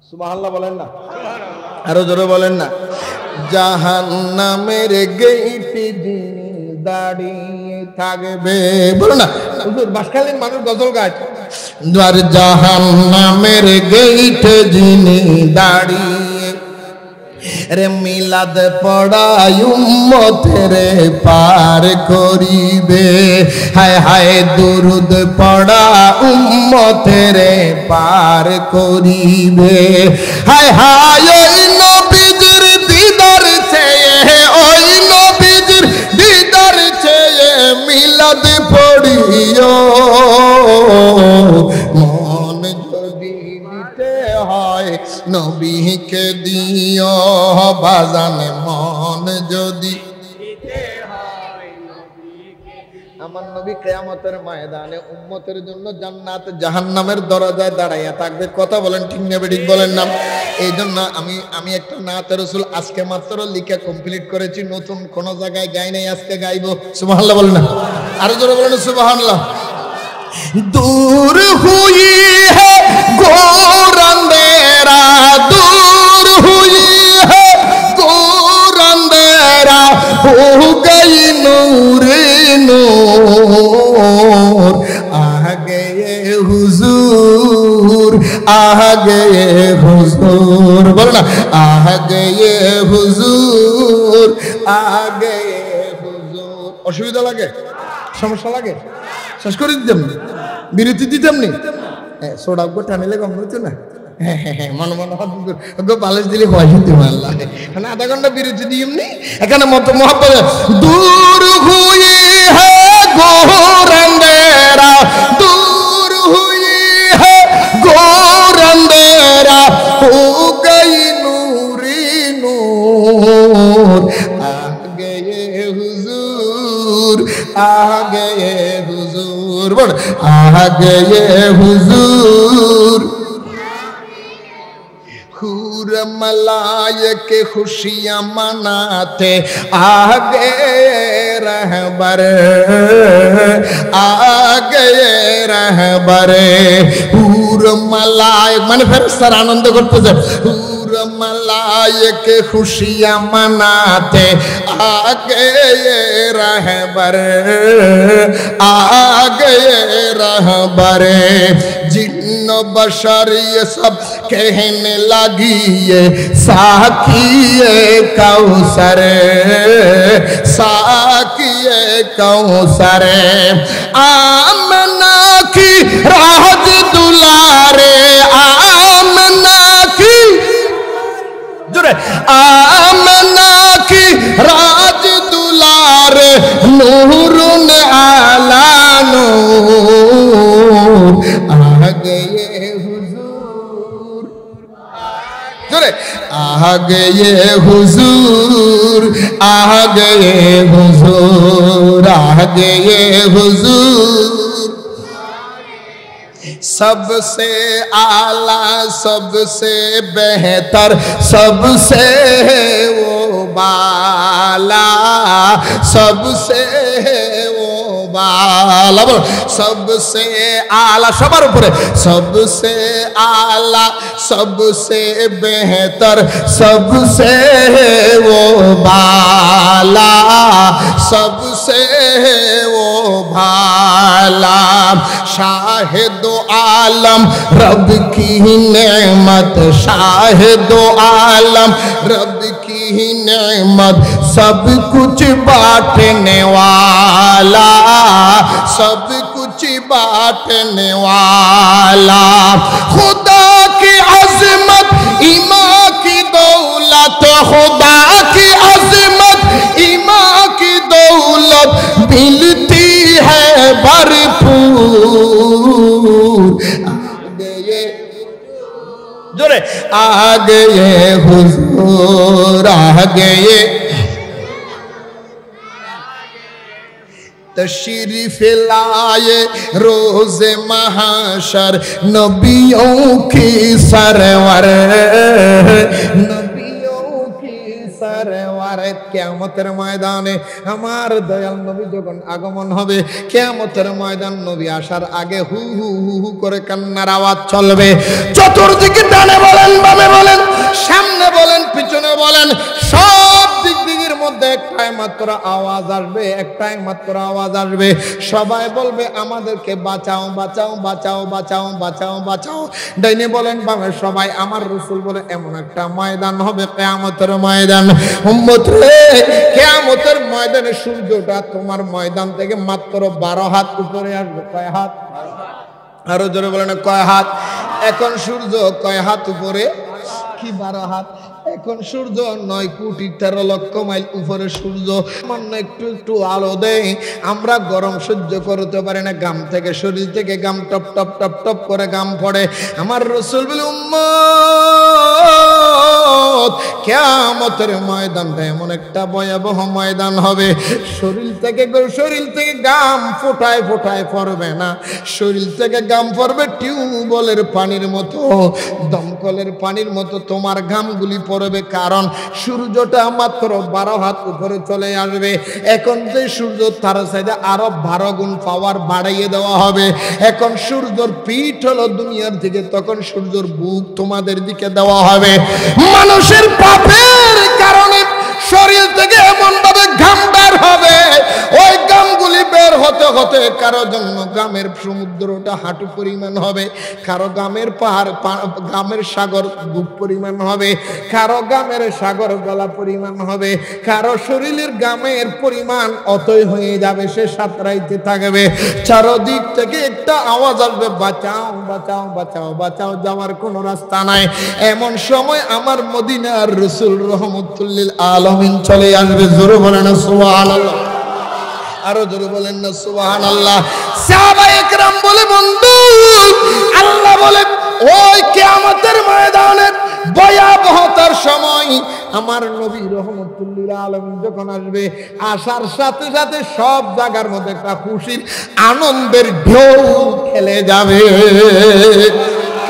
A: সুবহানাল্লাহ বলেন না, আরো জোরে বলেন না। জাহান্নামের গেইটে যিনি দাঁড়িয়ে থাকবে, বলো না হুজুর বাসখালীর মানুষ গজল গায়, দ্বার জাহান্নামের গেইটে যিনি দাঁড়িয়ে রে মিলাদ পড়াই উম্মতেরে পার করিবে, হায় হায় দুরুদ পড়া উম্মতেরে পার করিবে, হায় হায় ওই নবীজির দিদার চেয়ে, ওই নবীজির দিদার চেয়ে মিলাদ পড়িও, মন যদি দিতে হয় নবীকে দিও বাজান, মন যদি দিতে হয় নবীকে। আমার নবী কিয়ামতের ময়দানে উম্মতের জন্য জান্নাত জাহান্নামের দরজায় দাঁড়াইয়া থাকবে। কথা বলেন ঠিক না বেঠিক বলেন না? এই জন্য আমি একটা নাতে রাসূল আজকে মাত্র লিখে কমপ্লিট করেছি, নতুন কোন জায়গায় গাই নাই, আজকে গাইবো। সুবহানাল্লাহ বলেন না, আরো জোরে বলেন সুবহানাল্লাহ। दूर हुई है घोर अंधेरा, दूर हुई है घोर अंधेरा, हो गई नूर नूर, आ गए हुजूर, आ गए हुजूर, बोलो ना, आ गए हुजूर, आ गए हुजूर। অসুবিধা লাগে, সমস্যা লাগে, শেষ করে দিতাম, বিরতি দিতাম নি, সোডা টানিলে কম হইতো না। মনে মনে বালিশ দিলে হয়তো আল্লাহ, আধা ঘন্টা বিরতি দিম নি এখানে মত মহব্বত। দূর হুই হে ঘোর আন্ধেরা, দূর হুই হে ঘোর আন্ধেরা, হো গই নূরি নূর, আ গয়ে হুজুর, আ গয়ে হুজুর, বল আ গয়ে হুজুর, हूर मलाइक खुशियां मनाते आ गए रहबर, आ गए रहबर। हूर मलाइक माने फरिश्तारा आनंद करतेছে, हूर मलाइक खुशियां मनाते आ गए रहबर, आ गए रहबर। जिन्न बशर ये सब कहने लगी ये साकिए कौसर, साकिए कौसर। आमना की राज दुलारे, आमना की जुड़े, आमना की राज दुलारे, नूर ने आला नूर। आ गए हुजूर, जुड़े, आ गए हुजूर, आ गए हुजूर, आ गए हुजूर। सबसे आला, सबसे बेहतर, सबसे वो बाला, सबसे वो बाला, सबसे आला सबार ऊपरे, सबसे आला, सबसे बेहतर, सबसे वो बाला, सबसे वो भाला। शाहिदो आलम रब की नेमत, शाहिदो आलम रब की नेमत, सब कुछ बांटने वाला, सब कुछ बांटने वाला। खुदा की अजमत ईमां की दौलत, खुदा की अजमत ईमां की दौलत मिलती है भरपूर। जोरे आ गए हुजूर, आ गए। तशरीफ लाए रोज़े महशर नबियों की सरवर, কিয়ামতের ময়দানে আমার দয়াল নবী যখন আগমন হবে, কিয়ামতের ময়দান নবী আসার আগে হু হু হু হু করে কান্নার আওয়াজ চলবে। চতুর্দিকে ডানে বলেন, বামে বলেন, সামনে বলেন, পিছনে বলেন, সব দিক দিকের মধ্যে একটাই মাত্র আওয়াজ আসবে, একটাই মাত্র আওয়াজ আসবে। সবাই বলবে আমাদেরকে বাঁচাও, বাঁচাও, বাঁচাও, বাঁচাও, বাঁচাও, বাঁচাও। ডাইনে বলেন, বামে সবাই। আমার রাসূল বলে এমন একটা ময়দান হবে কিয়ামতের ময়দান, উম্মত রে, কিয়ামতের ময়দানে সূর্যটা তোমার ময়দান থেকে মাত্র 12 হাত উপরে আসবে। কয় হাত? আরো জোরে বলেন, কয় হাত? এখন সূর্য কয় হাত উপরে? কি 12 হাত? এখন সূর্য 9 কোটি 13 লক্ষ মাইল উপরে সূর্য। সামান্য একটু একটু আলো দেয়, আমরা গরম সহ্য করতে পারি না, গাম থেকে, শরীর থেকে গাম টপ টপ টপ টপ করে গাম পড়ে। আমার রাসূল বলে উম্মত, কিয়ামতের ময়দানটা এমন একটা ভয়াবহ ময়দান হবে, শরীর থেকে গাম ফোটায় ফোটায় পড়বে না, শরীর থেকে গাম পড়বে টিউবওয়েলের পানির মতো, দমকলের পানির মতো তোমার ঘামগুলি পড়বে। কারণ সূর্যটা মাত্র 12 হাত উপরে চলে আসবে। এখন যে সূর্য তার সাইডে আরো 12 গুণ পাওয়ার বাড়াইয়ে দেওয়া হবে। এখন সূর্যর পিঠ হলো দুনিয়ার দিকে, তখন সূর্যর বুক তোমাদের দিকে দেওয়া হবে। মানুষের পাপের কারণে শরীর থেকে এমন ভাবে ঘাম বের হবে, ওই ঘামগুলি বের হতে হতে কারো জন্য গ্রামের সমুদ্রটা হাঁটু পরিমাণ হবে, কারো গ্রামের পাহাড় গ্রামের সাগর বুক পরিমাণ হবে, কারো গ্রামের সাগর গলা পরিমাণ হবে, কারো শরীরের গ্রামের পরিমাণ অতই হয়ে যাবে, সে সাঁতরাইতে থাকবে। চারদিক থেকে একটা আওয়াজ আসবে, বাঁচাও, বাঁচাও, বাঁচাও, বাঁচাও, যাওয়ার কোনো রাস্তা নাই। এমন সময় আমার মদিনার রাসূল রাহমাতুল লিল আলামিন চলে আসবে। জোরে বলেন না সুবহানাল্লাহ, আরো জোরে বলেন না সুবহানাল্লাহ। সাহাবায়ে কেরাম বলে, বন্ধু আল্লাহ বলে ওই কিয়ামতের ময়দানের ভয়াবহতার সময় আমার নবী রাহমাতুল লিল আলামিন যখন আসবে, আসার সাথে সাথে সব জায়গার মধ্যে একটা খুশির আনন্দের ঢেউ খেলে যাবে।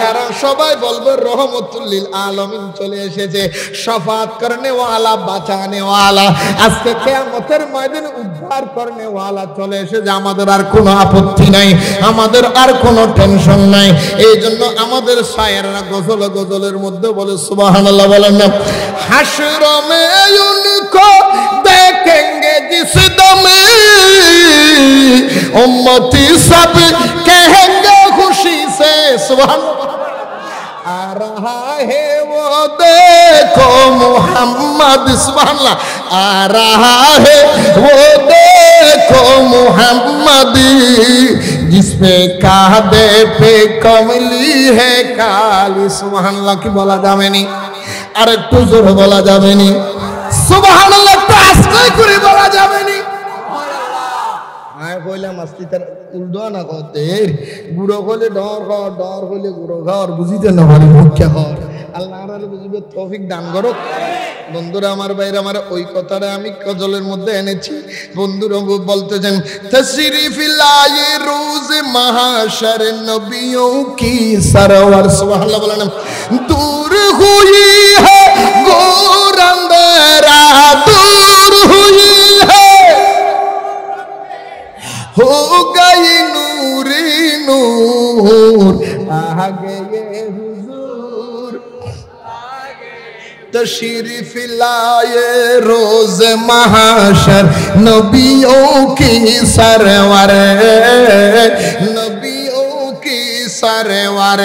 A: কারণ সবাই বলবে রহমতুল্লিল আলামিন চলে এসেছে, শাফাত করনে ওয়ালা, বাঁচানে ওয়ালা, আজকে কিয়ামতের ময়দানে উদ্ধার করনে ওয়ালা চলে এসেছে। আমাদের আর কোনো আপত্তি নাই, আমাদের আর কোনো টেনশন নাই। এই জন্য আমাদের শায়েররা গজলের মধ্যে বলে সুবহানাল্লাহ, বলেন না, হাশর মে উनको देखेंगे जिस दम उम्मती सब कहेंगे खुशी से सुभान आ रहा है वो देखो मोहम्मद सुभानअल्लाह आ रहा है वो देखो मोहम्मद जिसपे कादे पे कमली है काली सुभानअल्लाह की बोला जावे नी আর একটু জোরে বলা যাবে নি সুবহানাল্লাহ, একটু আস্তে করে বলা যাবে নি। আয় কইলাম আস্তে তার উল্টো না করতে, গুড়ো কইলে ডর কর, ডর কইলে গুড়ো ঘর, বুঝিতে না পারি মুখ্য ঘর। আল্লাহ আর বুঝিবে তৌফিক দান করুক। বন্ধুরা আমার বাইরে আমার ওই কথাটা আমি গজলের মধ্যে এনেছি। বন্ধুরা বলতেছেন তশরিফিল আয়ে রোজ মাহশর নবিयों की सरवर সুবহানাল্লাহ বলেন, दूर हुई है घोर अंधेरा, दूर हुई है हो गई नूरी नूर, आ गए हुजूर तशरीफ लाए रोज महाशर नबियों की सरवर, नबियों की सरवर।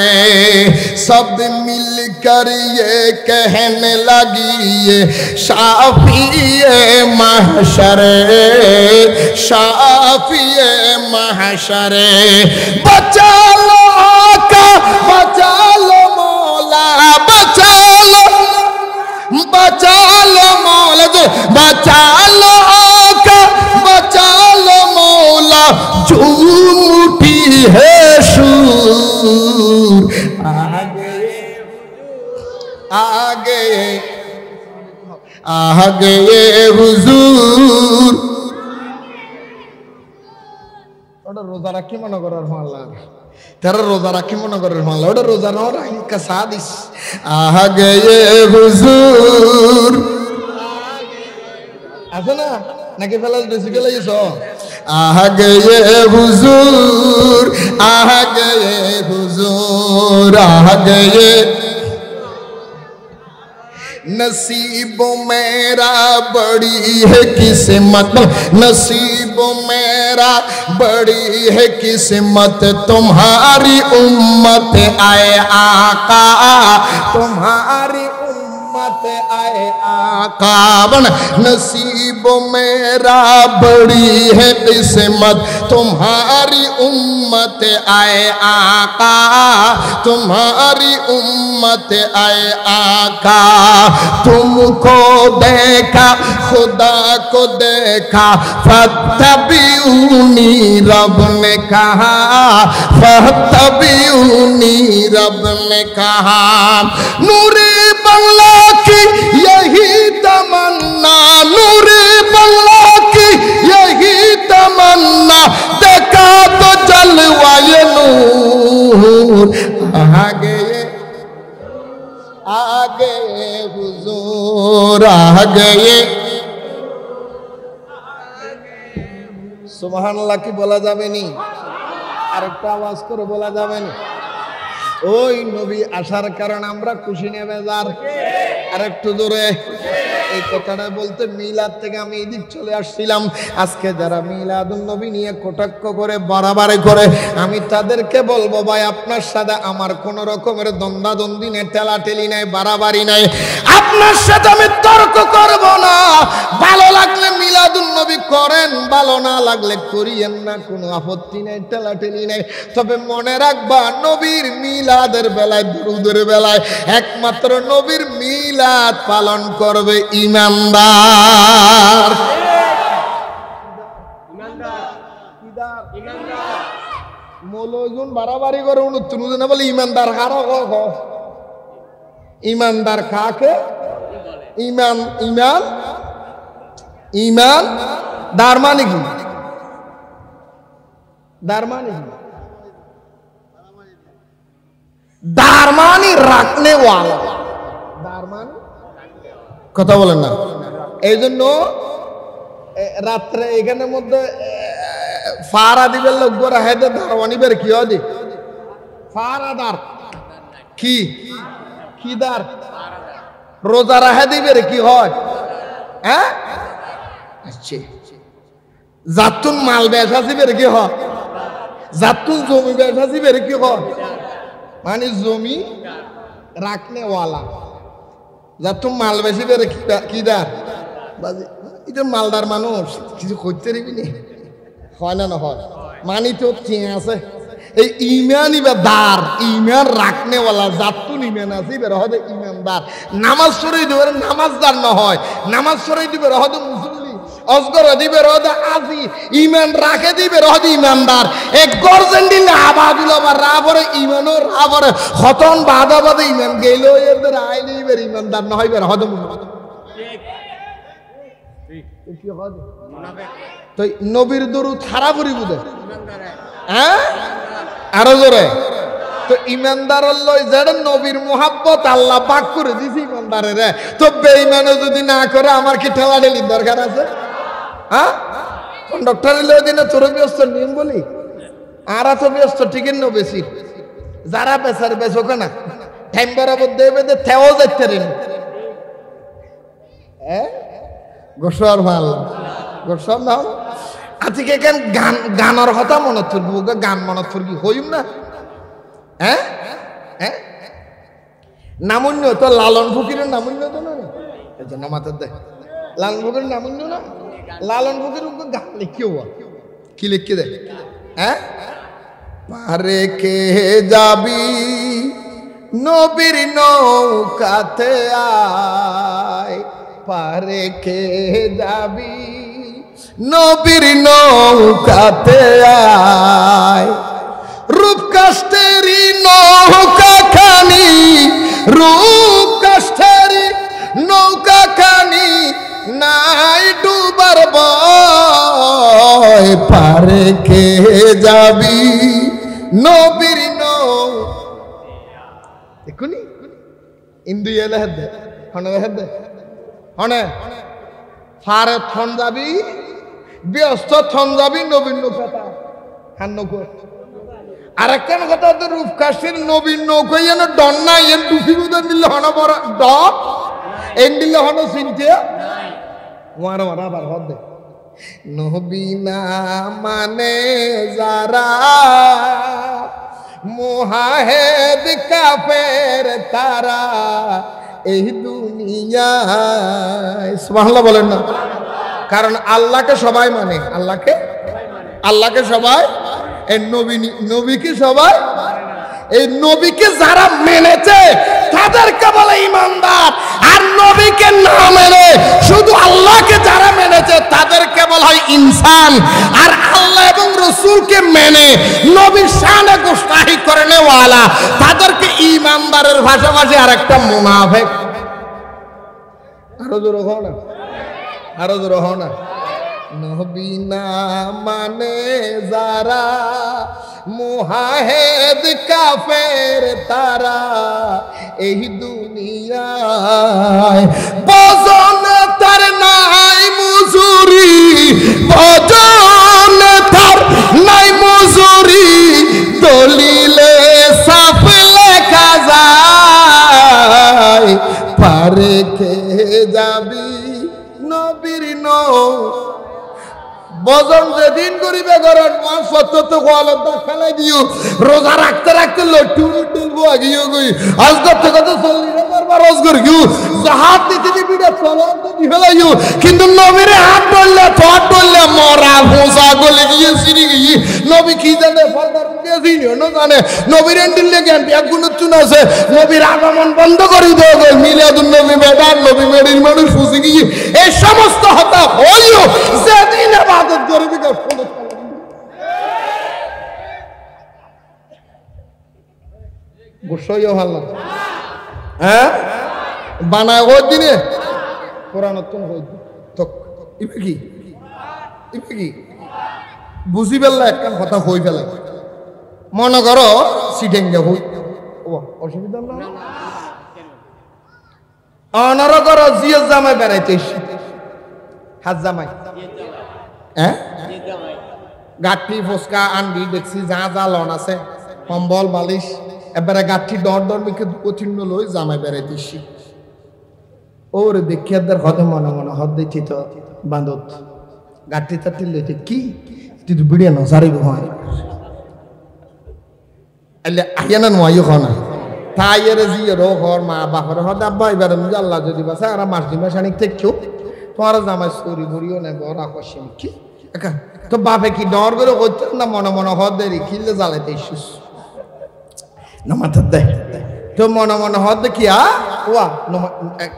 A: सब मिलकर ये कहने लगी ये शाफिए महशर, शाफिए महशर। बचा लो आका, बचा लो मौला, बचा लो, बचा लो मौला, जो बचा लो आका, बचा लो मौला, झूठी है शूर, आ गए हुजूर। ওটা রোজা রাখি মনে করার মাল্লা, তারা রোজা রাখি মনে করার মাল্লা, ওটা রোজা না রাখি কাসাদিস। আহ গয়ে হুজুর আছে না নাকি ফেলা বেশি ফেলাইছ। আহ গয়ে হুজুর, আহ গয়ে হুজুর, আহ গয়ে। नसीबों मेरा बड़ी है किस्मत, नसीबों मेरा बड़ी है किस्मत, तुम्हारी उम्मत आए आका, तुम्हारी उम्मत आए आका। नसीबों मेरा बड़ी है किस्मत, तुम्हारी उम्मत आए आका, तुम्हारी उम्मत आए आका। तुमको देखा खुदा को देखा, फत्तबिऊनी रब ने कहा, फत्तबिऊनी रब ने कहा। नूरे बंगला की यही तमन्ना, नूरे बंगला की यही तमन्ना, देखा तो जलवाए नूर। आ गए हुजूर, आ गए। সুবহানাল্লাহ কি বলা যাবে নি? আরেকটা আওয়াজ করে বলা যাবে না? ওই নবী আসার কারণে আমরা খুশি নেই বেজার? আরেকটু জোরে এই কথাটা বলতে মিলাদ থেকে আমি এদিক চলে আসছিলাম। আজকে যারা মিলাদুন নবী নিয়ে কটাক্ষ করে বাড়াবাড়ি করে, আমি তাদেরকে বলবো ভাই আপনার সাথে আমার কোন রকমের দ্বন্দ্বাদ্বন্দ্বী নেই, ঠেলাঠেলি নাই, বাড়াবাড়ি নাই। আপনার সাথে আমি তর্ক করব না। ভালো লাগলে মিলাদুন নবী করেন, ভালো না লাগলে করিয়েন না, কোনো আপত্তি নেই, ঠেলাঠেলি নেই। তবে মনে রাখবা নবীর মিলাদের বেলায়, দুরূদের বেলায় একমাত্র নবীর মিলাদ পালন করবে ইমানদার। মৌলজন বাড়াবাড়ি করে উন্নতি না বলে ইমানদার কারো ইমানদার কাকে? ইমান, ইমান, ইমান দার মানে কি? দার মানে কি? দার মানে রাখনে ওয়ালা, দার মানে কথা বলেন না। এই জন্য রাত্রে এখানের মধ্যে ফারা দিবেন লোক গোরা হেদে দারওয়ানি বের কি হয় ফারাদার কি কি দার রোজা রাহে দিবের কি হয় হ্যাঁ আচ্ছা জাতুন মাল বেচা দিবের কি হয় জাতুন জমি বেচা দিবের কি হয় মানে জমি রাখনে ওয়ালা জাতুন মাল বেশি বের কি দার বাজি এটা মালদার মানুষ কিছু করতে পারবি না হয় না হয় মানি তো চেয়ে আছে এই ইমানই বা দার ইমান রাখনেওয়ালা জাতুন ইমান আছে বের হদে ইমানদার নামাজ পড়াই দিবে নামাজদার না হয় নামাজ পড়াই দিবে হদে মুসল্লি অজগর দিবে হদে আজি ইমান রাখে দিবে হদে ইমানদার এক গর্জন দিলে আবাদুল আবার রাবরে ইমানও রাবরে খতন বাদা বাদে ইমান গেল এদের আইলি বের ইমানদার না হয় বের হদে কি হদে তো নবীর দরুদ খারাপ করি বুঝে হ্যাঁ আরো জোরে তো ইমানদার যারা নবীর মোহাব্বত আল্লাহ পাক করে দিছি ইমানদারের তো বেঈমানে যদি না করে আমার কি ঠেলা ঠেলির দরকার আছে হ্যাঁ কন্ডাক্টর এলে দিনে তোর ব্যস্ত নিয়ম বলি আর তো ব্যস্ত টিকিট নো বেশি যারা বেচার বেচোক না টাইম বরাবর দেবে থেও যাচ্ছে রে হ্যাঁ গোসর ভাল গোসর না আজকে কেন গান গানের কথা মনত থাকবো গান মনত থাকি হইম না হ্যাঁ হ্যাঁ নামুন্য তো লালন ফকিরের নামুন্য তো না এই জন্য মাথার দেয় লালন ফকিরের নামুন্য না লালন ফকির গান লিখিও কি লিখে দেয় হ্যাঁ পারে কে যাবি নবীর নৌকাতে আয় পারে কে যাবি নবীর নৌকাতে আয় রূপ কাষ্টেরি নৌকা খানি রূপ কাষ্টেরি নৌকা খানি নাই ডুবার বয় পারে কে যাবি নবীর নৌ দেখুনি ইন্দু এলে হেদে হনে হেদে হনে ফারে থন যাবি ব্যস্ত থন যাবি নবীন নৌকাতা হান নৌকো আর একখান কথা তো রূপকাশির নবীন নৌকো যেন ডন নাই এর ডুফি বুঝে দিলে হন বড় ডট এন দিলে হন চিনতে মারা মারা আবার হদ দে নবীনা মানে যারা মুহাহিদ কাফের তারা এই দুনিয়ায় সুবহানাল্লাহ বলেন না কারণ আল্লাহকে সবাই মানে আল্লাহকে সবাই এই নবীকে সবাই এই নবীকে যারা মেনেছে তাদেরকে বলে ইমানদার আর নবীকে না মেনে শুধু আল্লাহকে যারা মেনেছে তাদেরকে বলা হয় ইনসান আর আল্লাহ এবং রাসূলকে মেনে নবীর শানে গোস্তাহি করে নেওয়ালা তাদেরকে ইমানদারের ভাষাভাষী আরেকটা মুনাফিক আরো জোরে হও না আরো জোরে হও না নবী না মানে যারা মুহাহিদ কাফের তারা এই দুনিয়ায় বজন তার নাই মজুরি বজন তার নাই মজুরি দলিলে সাফ লেখা যায় পারে কে যাবি নবীর নৌ বজন যেদিন করিবে গরণ সত্য তো গোয়ালত ফেলাই দিও রোজা রাখতে রাখতে লট্টু ডুলবো আগিও গই আজগর থেকে তো 40 করবার রোজগর গিও হাত দিতে দিবিটা চলান তো দি ফেলাইও কিন্তু নবীর হাত ধরলে থট ধরলে মরা ভোসা গলে গিয়ে সিরি গিয়ে নবী কি জানে ফলদার দিয়ে দিও না জানে নবীর এন্ডিলে জ্ঞান এক গুণ চুন আছে নবীর আগমন বন্ধ করে দেও গো মিলাদুন নবী বেদার নবী মেডির মানুষ ফুসি গিয়ে এই সমস্ত হতা হইও যেদিন ইবাদত করবি কা ফলো গোসইও ভালো হ্যাঁ বানায় ওই দিনে কোরআন তো হই তো ইবে কি বুঝি বেলা একটা কথা হই ফেলা মনে করো সিটেঙ্গা হই অসুবিধা না অনরগর জিও জামাই বেড়াইতে হাত জামাই হ্যাঁ গাঠি ফসকা আন্ডি দেখছি যা যা লন আছে কম্বল বালিশ এবারে গাঠি ডর ডর মিকে কঠিন লই জামাই বেড়াইতেছি ওরে দেখিয়াদের হদে মনে মনে হদ দিচ্ছি তো বান্ধব গাঠি তাটি লইতে কি তুই তো বিড়িয়া নজারিব হয় এলে আইয়ানা নয় না তাইয়েরে জিয়ে রো ঘর মা বাপরে হদ আব্বা এবার আল্লাহ যদি বাসা আর মাস দিন মাস আনিক থেকেও তোমার জামাই চুরি বুড়িও নেব রাখসিম কি তো বাপে কি ডর করে করতেন না মনে মনে হদ দেরি খিললে জ্বালাইতে ইস্যুস না মাথার দেয় তো মনে মনে হদ দেখি ওয়া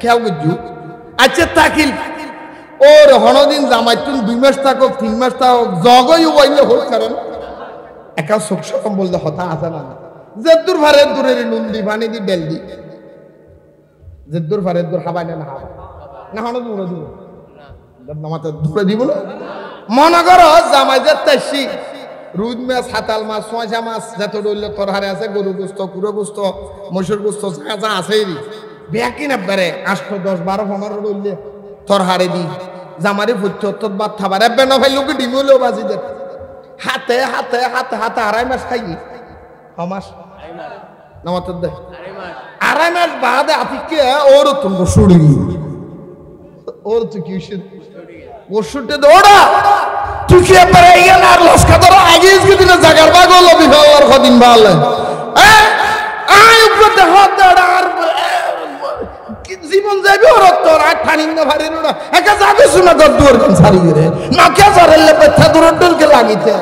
A: খেয়াল করছু আচ্ছা তাকিল ওর হনদিন জামাই তুমি 2 মাস থাকো 3 মাস থাকো জগই ওইলে হোক কারণ একা সুখ বলতে হতা আছে না জেদ্দুর ভারে দূরের নুন্দি পানি দি ডেল দি জেদ্দুর ভারে দূর খাবাই না খাবা না হন দূরে দিব না মাথা দূরে দিব না মনে করো জামাই যে তাইছি রুদ মাছ হাতাল মাছ সোঁচা মাছ যত রইলে তোর হারে আছে গরু গোস্ত কুড়ো গোস্ত মসুর গোস্ত যা আছে ব্যাকি না পারে 8 10 12 15 রইলে তোর হারে দি জামারি ফুটছ তোর বাদ খাবার এবে না ভাই লোকে ডিমলেও বাজি দে হাতে হাতে হাতে হাতে 2.5 মাস খাই মাস না মাত্র দে 2.5 মাস বাদে আতিকে ওর তুমি শুড়ি ওর তো কি ওষুধে দৌড়া তুই কি পারে ইয়া না লস্কা ধরো আগে ইসকে দিনে জাগার বাগ হলো বিফাওয়ার কদিন ভালো আই উপরে হাত দাঁড়া আর জীবন যাবে ওর তোর আর ঠানিন না ভারে না একা যাবে শোনা তোর দূর কোন সারি রে না কে সারলে পেথা দূর দূরকে লাগিতে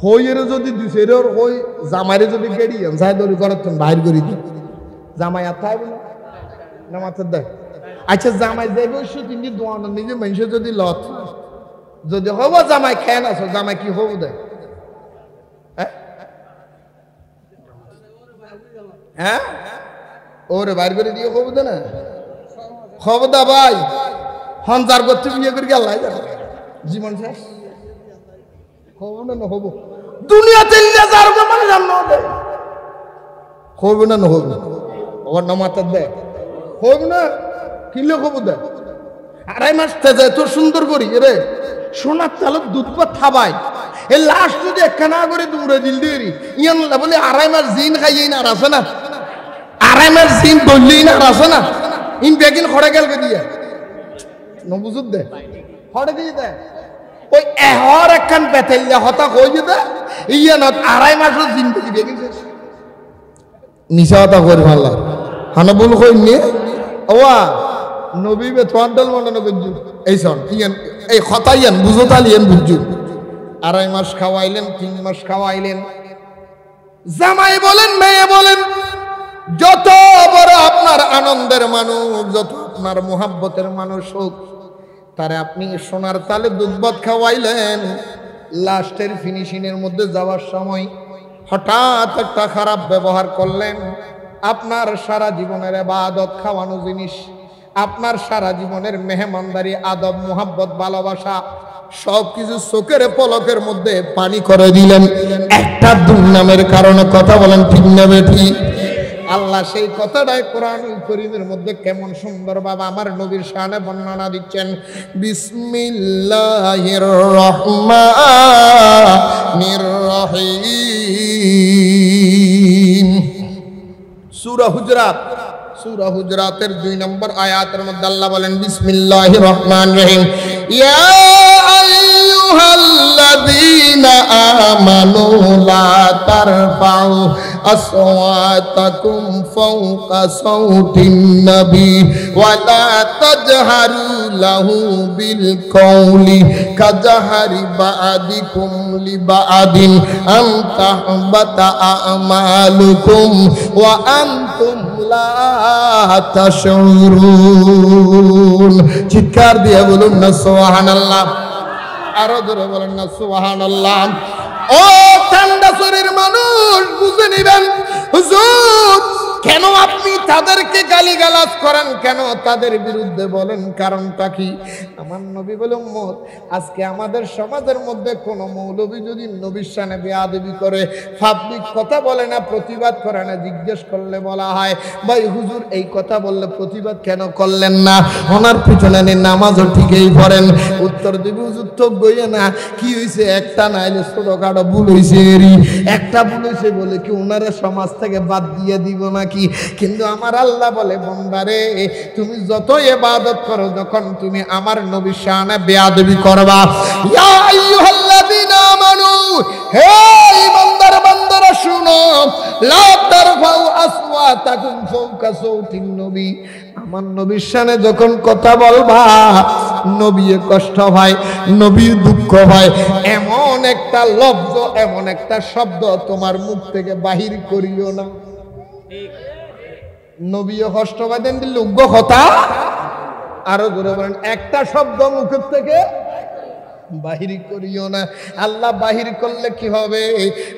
A: হইরে যদি দিছের ওর হই জামাইরে যদি গেড়ি যাই দড়ি করে তুমি বাইর করি দি জামাই আর থাকবে না মাত্র দেখ আচ্ছা জামাই যাইবে শুটিংয়ে দোয়ানো নিজে মানুষ যদি লত যদি হব জামাই খেয়ে না জামাই কি হবো দেয় হ্যাঁ ওরে বাইর করে দিয়ে হবো দে না খবর দা ভাই হনজার করতে বিয়ে করে গেল জীবন শেষ হবো না না হবো দুনিয়াতে যার মানে জানো হবো না না হবো ওর না মাথার দেয় হবো না কিনলে খবর দেয় 2.5 মাস যায় তোর সুন্দর করি রে সোনার চালত দুধ পা থাবাই এই লাস্ট যদি একখানা করে দৌড়ে দিল দিয়ে ইয়ান বলে 2.5 মাস জিন খাইয়ে না আর আছে না 2.5 মাস জিন বললেই না আর আছে না ইন বেগিন খড়ে গেল দিয়ে নবুজুদ দে খড়ে দিয়ে দেয় ওই এহর একখান বেতেলিয়া হতা হয়ে যেতে ইয়া না 2.5 মাসের জিন্দগি বেগিন শেষ নিশা হতা করে ভাল্লা হানবুল কই নিয়ে ওয়া নবী বে তোয়ান্ডল মনে করজু এই শোন ইয়ান এই খতাইয়ান বুঝতালিয়ান বুঝজু 2.5 মাস খাওয়াইলেন 3 মাস খাওয়াইলেন জামাই বলেন মেয়ে বলেন যত বড় আপনার আনন্দের মানুষ যত আপনার মোহাব্বতের মানুষ হোক তারে আপনি সোনার তালে দুধ খাওয়াইলেন লাস্টের ফিনিশিং এর মধ্যে যাওয়ার সময় হঠাৎ একটা খারাপ ব্যবহার করলেন আপনার সারা জীবনের ইবাদত খাওয়ানো জিনিস আপনার সারা জীবনের মেহমানদারি আদব মোহাব্বত ভালোবাসা সবকিছু চোখের পলকের মধ্যে পানি করে দিলেন একটা দুর্নামের কারণে কথা বলেন ঠিক না বেঠি আল্লাহ সেই কথাটাই কোরআনুল কারীমের মধ্যে কেমন সুন্দর ভাবে আমার নবীর শানে বর্ণনা দিচ্ছেন বিসমিল্লাহির রহমানির রহিম সূরা হুজরাতের 2 নম্বর আয়াতের মধ্যে আল্লাহ বলেন বিসমিল্লাহির রহমানির রহিম ইয়া আইয়ুহাল্লাযীনা আমানু লা তারফাউ আসওয়াতাকুম ফাওকা সাউতিন নবী ওয়া লা তাজহারু লাহু বিল কওলি কাজহারি বা'দিকুম লিবা'দিন আন তাহবাতা আমালুকুম ওয়া আনতুম লা তাশউরুন চিৎকার দিয়ে বলুন না সুবহানাল্লাহ আরো জোরে বলেন না সুবহানাল্লাহ ও ঠান্ডা শরীর মানুষ বুঝে নিবেন হুজুর কেন আপনি তাদেরকে গালিগালাজ করেন, কেন তাদের বিরুদ্ধে বলেন, কারণটা কি? আমার নবী বলে, উম্মত, আজকে আমাদের সমাজের মধ্যে কোন মৌলবী যদি নবীর শানে বেয়াদবি করে, পাবলিক কথা বলে না, প্রতিবাদ করে না, জিজ্ঞেস করলে বলা হয়, ভাই হুজুর এই কথা বললে প্রতিবাদ কেন করলেন না? ওনার পিছনে নামাজও ঠিকই পড়েন। উত্তর দিবি, হুজুর তো গইয়ে না, কি হয়েছে? একটা নাইলে ছোটখাটো ভুল হয়েছে, একটা ভুল হয়েছে বলে কি ওনারা সমাজ থেকে বাদ দিয়ে দিব নাকি? কিন্তু আমার আল্লাহ বলে, বান্দারে, তুমি যত ইবাদত করো, যখন তুমি আমার নবীর শানে বেয়াদবি করবা, ইয়া আইয়ুহাল্লাযীনা আমানু, হে ঈমানদার বান্দারা শুনো, লা তারফাউ আসওয়াতাকুম ফাওকা সাওতিন নবী, আমার নবীর শানে যখন কথা বলবা, নবীর কষ্ট হয়, নবীর দুঃখ হয়, এমন একটা লফজ, এমন একটা শব্দ তোমার মুখ থেকে বাহির করিও না। নবীও কষ্ট পাইতেন, লোক কথা আরো জোরে বলেন, একটা শব্দ মুখের থেকে বাহির করিও না। আল্লাহ বাহির করলে কি হবে?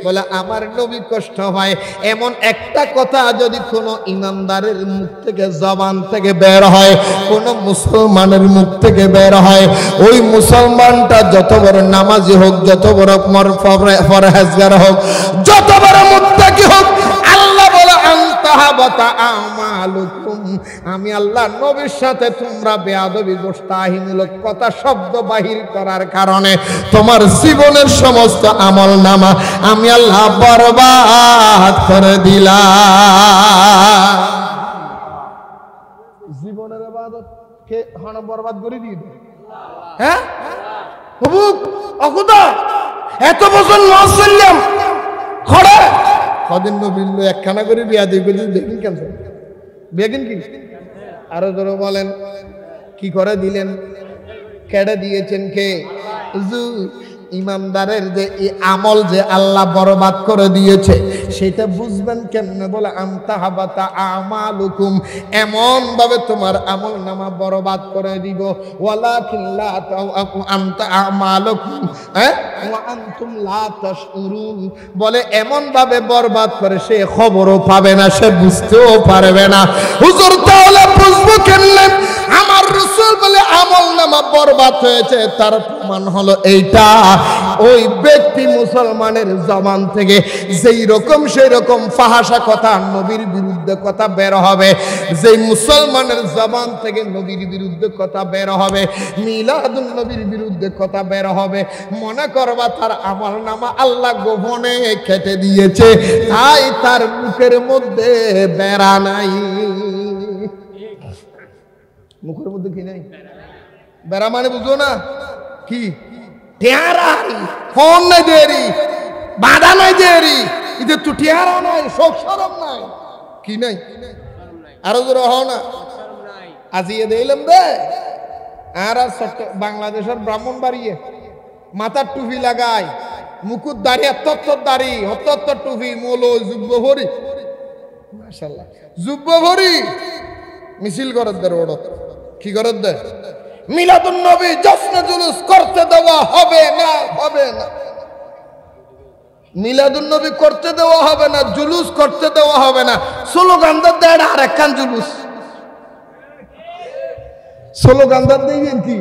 A: বলে আমার নবী কষ্ট হয়, এমন একটা কথা যদি কোনো ইমানদারের মুখ থেকে, জবান থেকে বের হয়, কোনো মুসলমানের মুখ থেকে বের হয়, ওই মুসলমানটা যত বড় নামাজি হোক, যত বড় পরহেজগার হোক, যত বড় মুত্তাকি হোক, আল্লাহ বলে আনতাহাবাতা আমালুকুম, আমি আল্লাহ নবীর সাথে তোমরা বেয়াদবি, গোস্তাহিমূলক কথা, শব্দ বাহির করার কারণে তোমার জীবনের সমস্ত আমল নামা আমি আল্লাহ বরবাদ করে দিলাম। জীবনের ইবাদত কে হন বরবাদ করে দিই? হ্যাঁ হুবুক অকুদা এত বছর লস করলাম, খড়ে কদিন নবীর একখানা করে বিয়াদবি করে দেখেন, কেন বেগেন কি? আরো ধরো বলেন, কি করে দিলেন? কেড়ে দিয়েছেন কে? ইমানদারের যে এই আমল যে আল্লাহ বরবাদ করে দিয়েছে, সেটা বুঝবেন কেমনে? বলে আনতাহাবাতা আমালুকুম, এমন ভাবে তোমার আমল নামা বরবাদ করে দিব। ওয়ালাকিন লা আনতা আমালুকুম ওয়া আনতুম লা তাশউরুন, বলে এমন ভাবে বরবাদ করে সে খবরও পাবে না, সে বুঝতেও পারবে না। হুজুর তাহলে বুঝবো কেমনে? আমার রাসূল বলে আমল নামা বরবাদ হয়েছে, তার প্রমাণ হলো এইটা, ওই ব্যক্তি মুসলমানের জবান থেকে যেই রকম সেই রকম ফাহাশা কথা, নবীর বিরুদ্ধে কথা বের হবে, যেই মুসলমানের জবান থেকে নবীর বিরুদ্ধে কথা বের হবে, মিলাদুন নবীর বিরুদ্ধে কথা বের হবে, মনে করবা তার আমল নামা আল্লাহ গোপনে কেটে দিয়েছে, তাই তার মুখের মধ্যে বেড়া নাই। মুখের মধ্যে কি নাই? বেড়া মানে বুঝো না কি? টেয়ারারি ফোন নাই দেরি, বাধা নাই দেরি, এদের তো টেয়ারা নাই, শোক শরম নাই, কি নাই? আরো জোরে হও না, আজিয়ে দিলাম দে। আর বাংলাদেশের ব্রাহ্মণ বাড়িয়ে মাথার টুপি লাগায়, মুকুট দাড়ি, এত্তর দাড়ি, হত্তর টুপি, মোলো যুব্ব ভরি, মাশাআল্লাহ যুব্ব ভরি, মিছিল করার দে, রোড কি করার দে? মিলাদুন নবী জশ্ন জুলুস করতে দেওয়া হবে না, হবে না। মিলাদুন নবী করতে দেওয়া হবে না, জুলুস করতে দেওয়া হবে না। স্লোগানদার দেয় আর একখান জুলুস, স্লোগানদার দিবেন কি?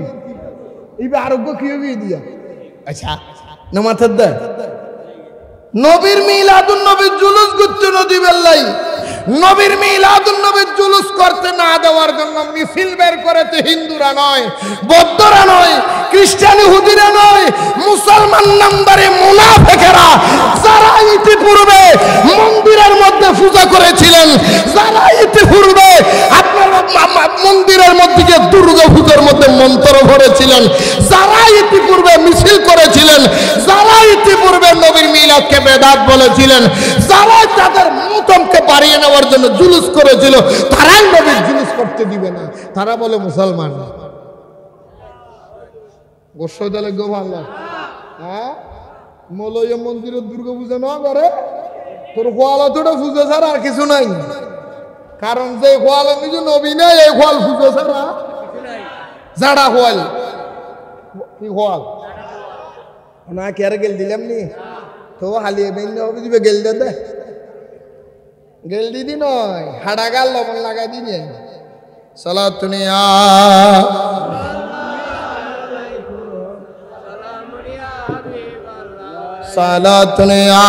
A: এইবার আরোগ্য কি হবে দিয়া? আচ্ছা নামাজের দেয় নবীর মিলাদুন নবীর জুলুস করতে না দিবেন লাই, নবীর মিলাদুন নবীর জুলুস করতে না দেওয়ার জন্য মিছিল বের করেছে হিন্দুরা নয়, বৌদ্ধরা নয়, খ্রিস্টান ইহুদিরা নয়, মুসলমান নামদারি মুনাফিকেরা, যারা ইতিপূর্বে মন্দিরের মধ্যে পূজা করেছিলেন, যারা ইতিপূর্বে আপনার মন্দিরের মধ্যে গিয়ে দুর্গা পূজার মধ্যে মন্ত্র ভরেছিলেন, যারা ইতিপূর্বে মিছিল করেছিলেন, যারা ইতিপূর্বে নবীর মিলাদকে বেদাত বলেছিলেন, যারা তাদের মতমকে বাড়িয়ে নেওয়ার জন্য জুলুস করেছিল, তারাই নবীর জুলুস করতে দিবে না। তারা বলে মুসলমান। গোস্বাই দলে গো ভালো, হ্যাঁ মলয় মন্দিরের দুর্গা পূজা না করে, তোর গোয়ালা তোটা পুজো ছাড়া আর কিছু নাই। কারণ যে গোয়ালা নিজে নবী নেই, এই গোয়াল পুজো ছাড়া জাড়া গোয়াল, কি গোয়াল না কে আর গেল দিলাম নি তো হালিয়ে বেন দিবে গেল দে, গেল দিদি নয় হাড়া গাল লবণ লাগাই দিনে সালাতুন ইয়া সালাতুন ইয়া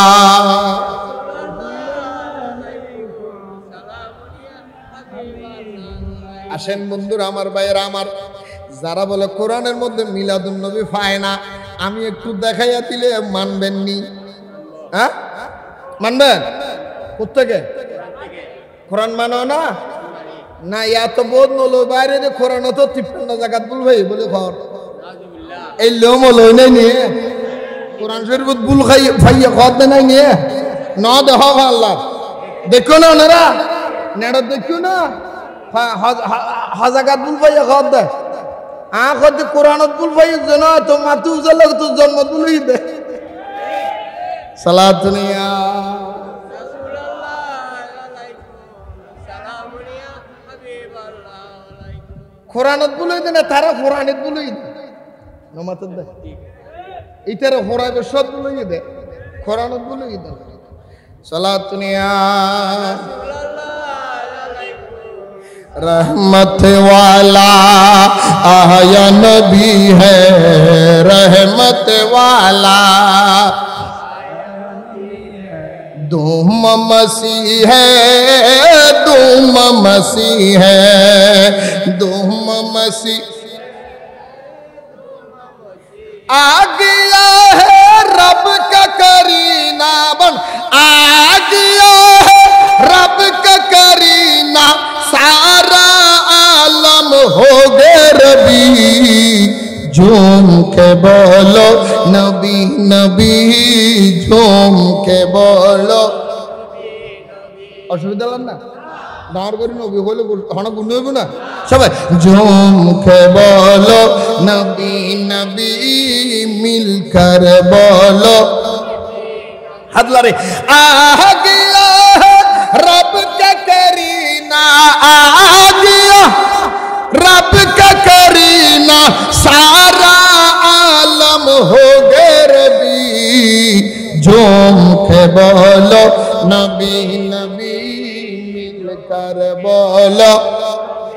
A: আসেন বন্ধুরা আমার ভাইয়েরা আমার যারা বলে কোরআনের মধ্যে মিলাদুন নবী পায় না আমি একটু দেখাইয়া দিলে মানবেন নি হ্যাঁ মানবেন কোত্থেকে কোরআন মানো না না এত বোধ নলো বাইরে যে কোরআন তো 53 জায়গা ভুল ভাই বলে খর এই লোম লই নাই নিয়ে কোরআন শরীফ ভুল খাই ফাইয়া খদ নাই নিয়ে না দেহ আল্লাহ দেখো না ওনারা নেড়া দেখো না হাজাকাত ভুল পাইয়া খদ দে খদ কোরআনত ভুল পাই যেন তো মাতু উজাল তো জন্ম ভুলই দে সালাতুন ইয়া কোরআনত ভুলই দে না তারা কোরআনত ভুলই দে নমাত দে ইতারে হোরাবে সব ভুলই দে কোরআনত ভুলই দে সালাতুন ইয়া रहमत वाला आया नबी है रहमत वाला दूम मसीह है दूम मसीह है दूम मसीह आ गया है रब का करीना बन आ गया है रब का करीना सारा आलम हो गए रबी झूम के बोलो नबी नबी झूम के बोलो অসুবিধা হল না দাঁড় করি নবী হলে হনা গুণ হইব না সবাই ঝুম কে বলো নবী নবী মিলকর বলো হাত লারে আ গয়া रब का करीना आ गया रब का करीना सारा आलम हो गए रबी झूम के बोलो नबी नबी मिलकर बोलो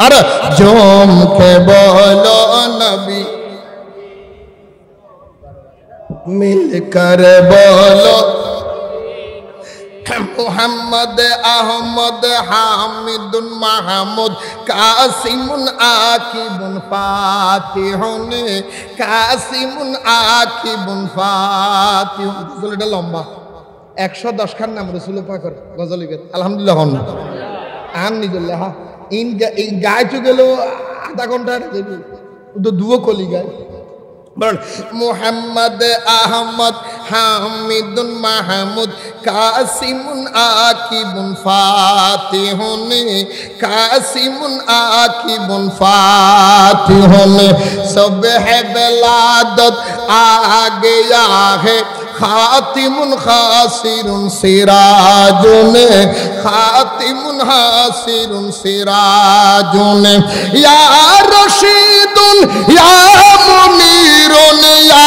A: अरे झूम के बोलो नबी मिलकर बोलो मोहम्मद अहमद हामिदुन महमूद कासिमुन आकिबुन फातिहुन कासिमुन आकिबुन फातिहुन গজলটা লম্বা 110 খান নাম রাসূল পাকের গজল গীত আলহামদুলিল্লাহ হন আন নিদুল্লাহ হ্যাঁ ইন গাইতে গেল আধা ঘন্টা তো দুও কলি গায় मोहम्मद अहमद हामिदुन महमूद कासिमुन आकिबुन फातिहुन कासिमुन आकिबुन फातिहुन सुबह बिलादत आ गया है खातिमुन खासिरुन सिराजुन खातिमुन हासिरुन सिराजुन या रशीदुन या मुनीरुन या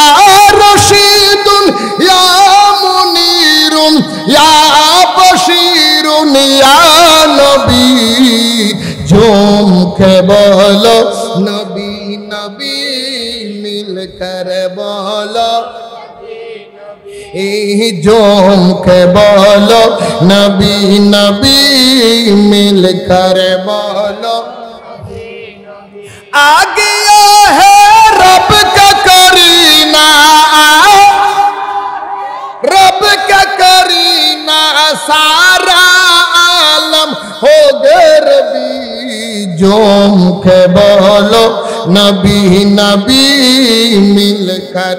A: रशीदुन या मुनीरुन या बशीरुन या नबी झूम के बोलो नबी नबी मिलकर बोलो झूम के बोलो नबी नबी मिलकर बोलो आ गया है रब का करीना रब का करीना सारा आलम हो गए रबी झूम के बोलो नबी नबी मिलकर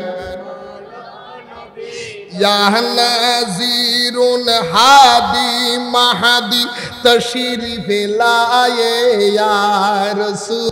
A: या नज़ीरुन हादी महदी तशरीफ लाए या रसूल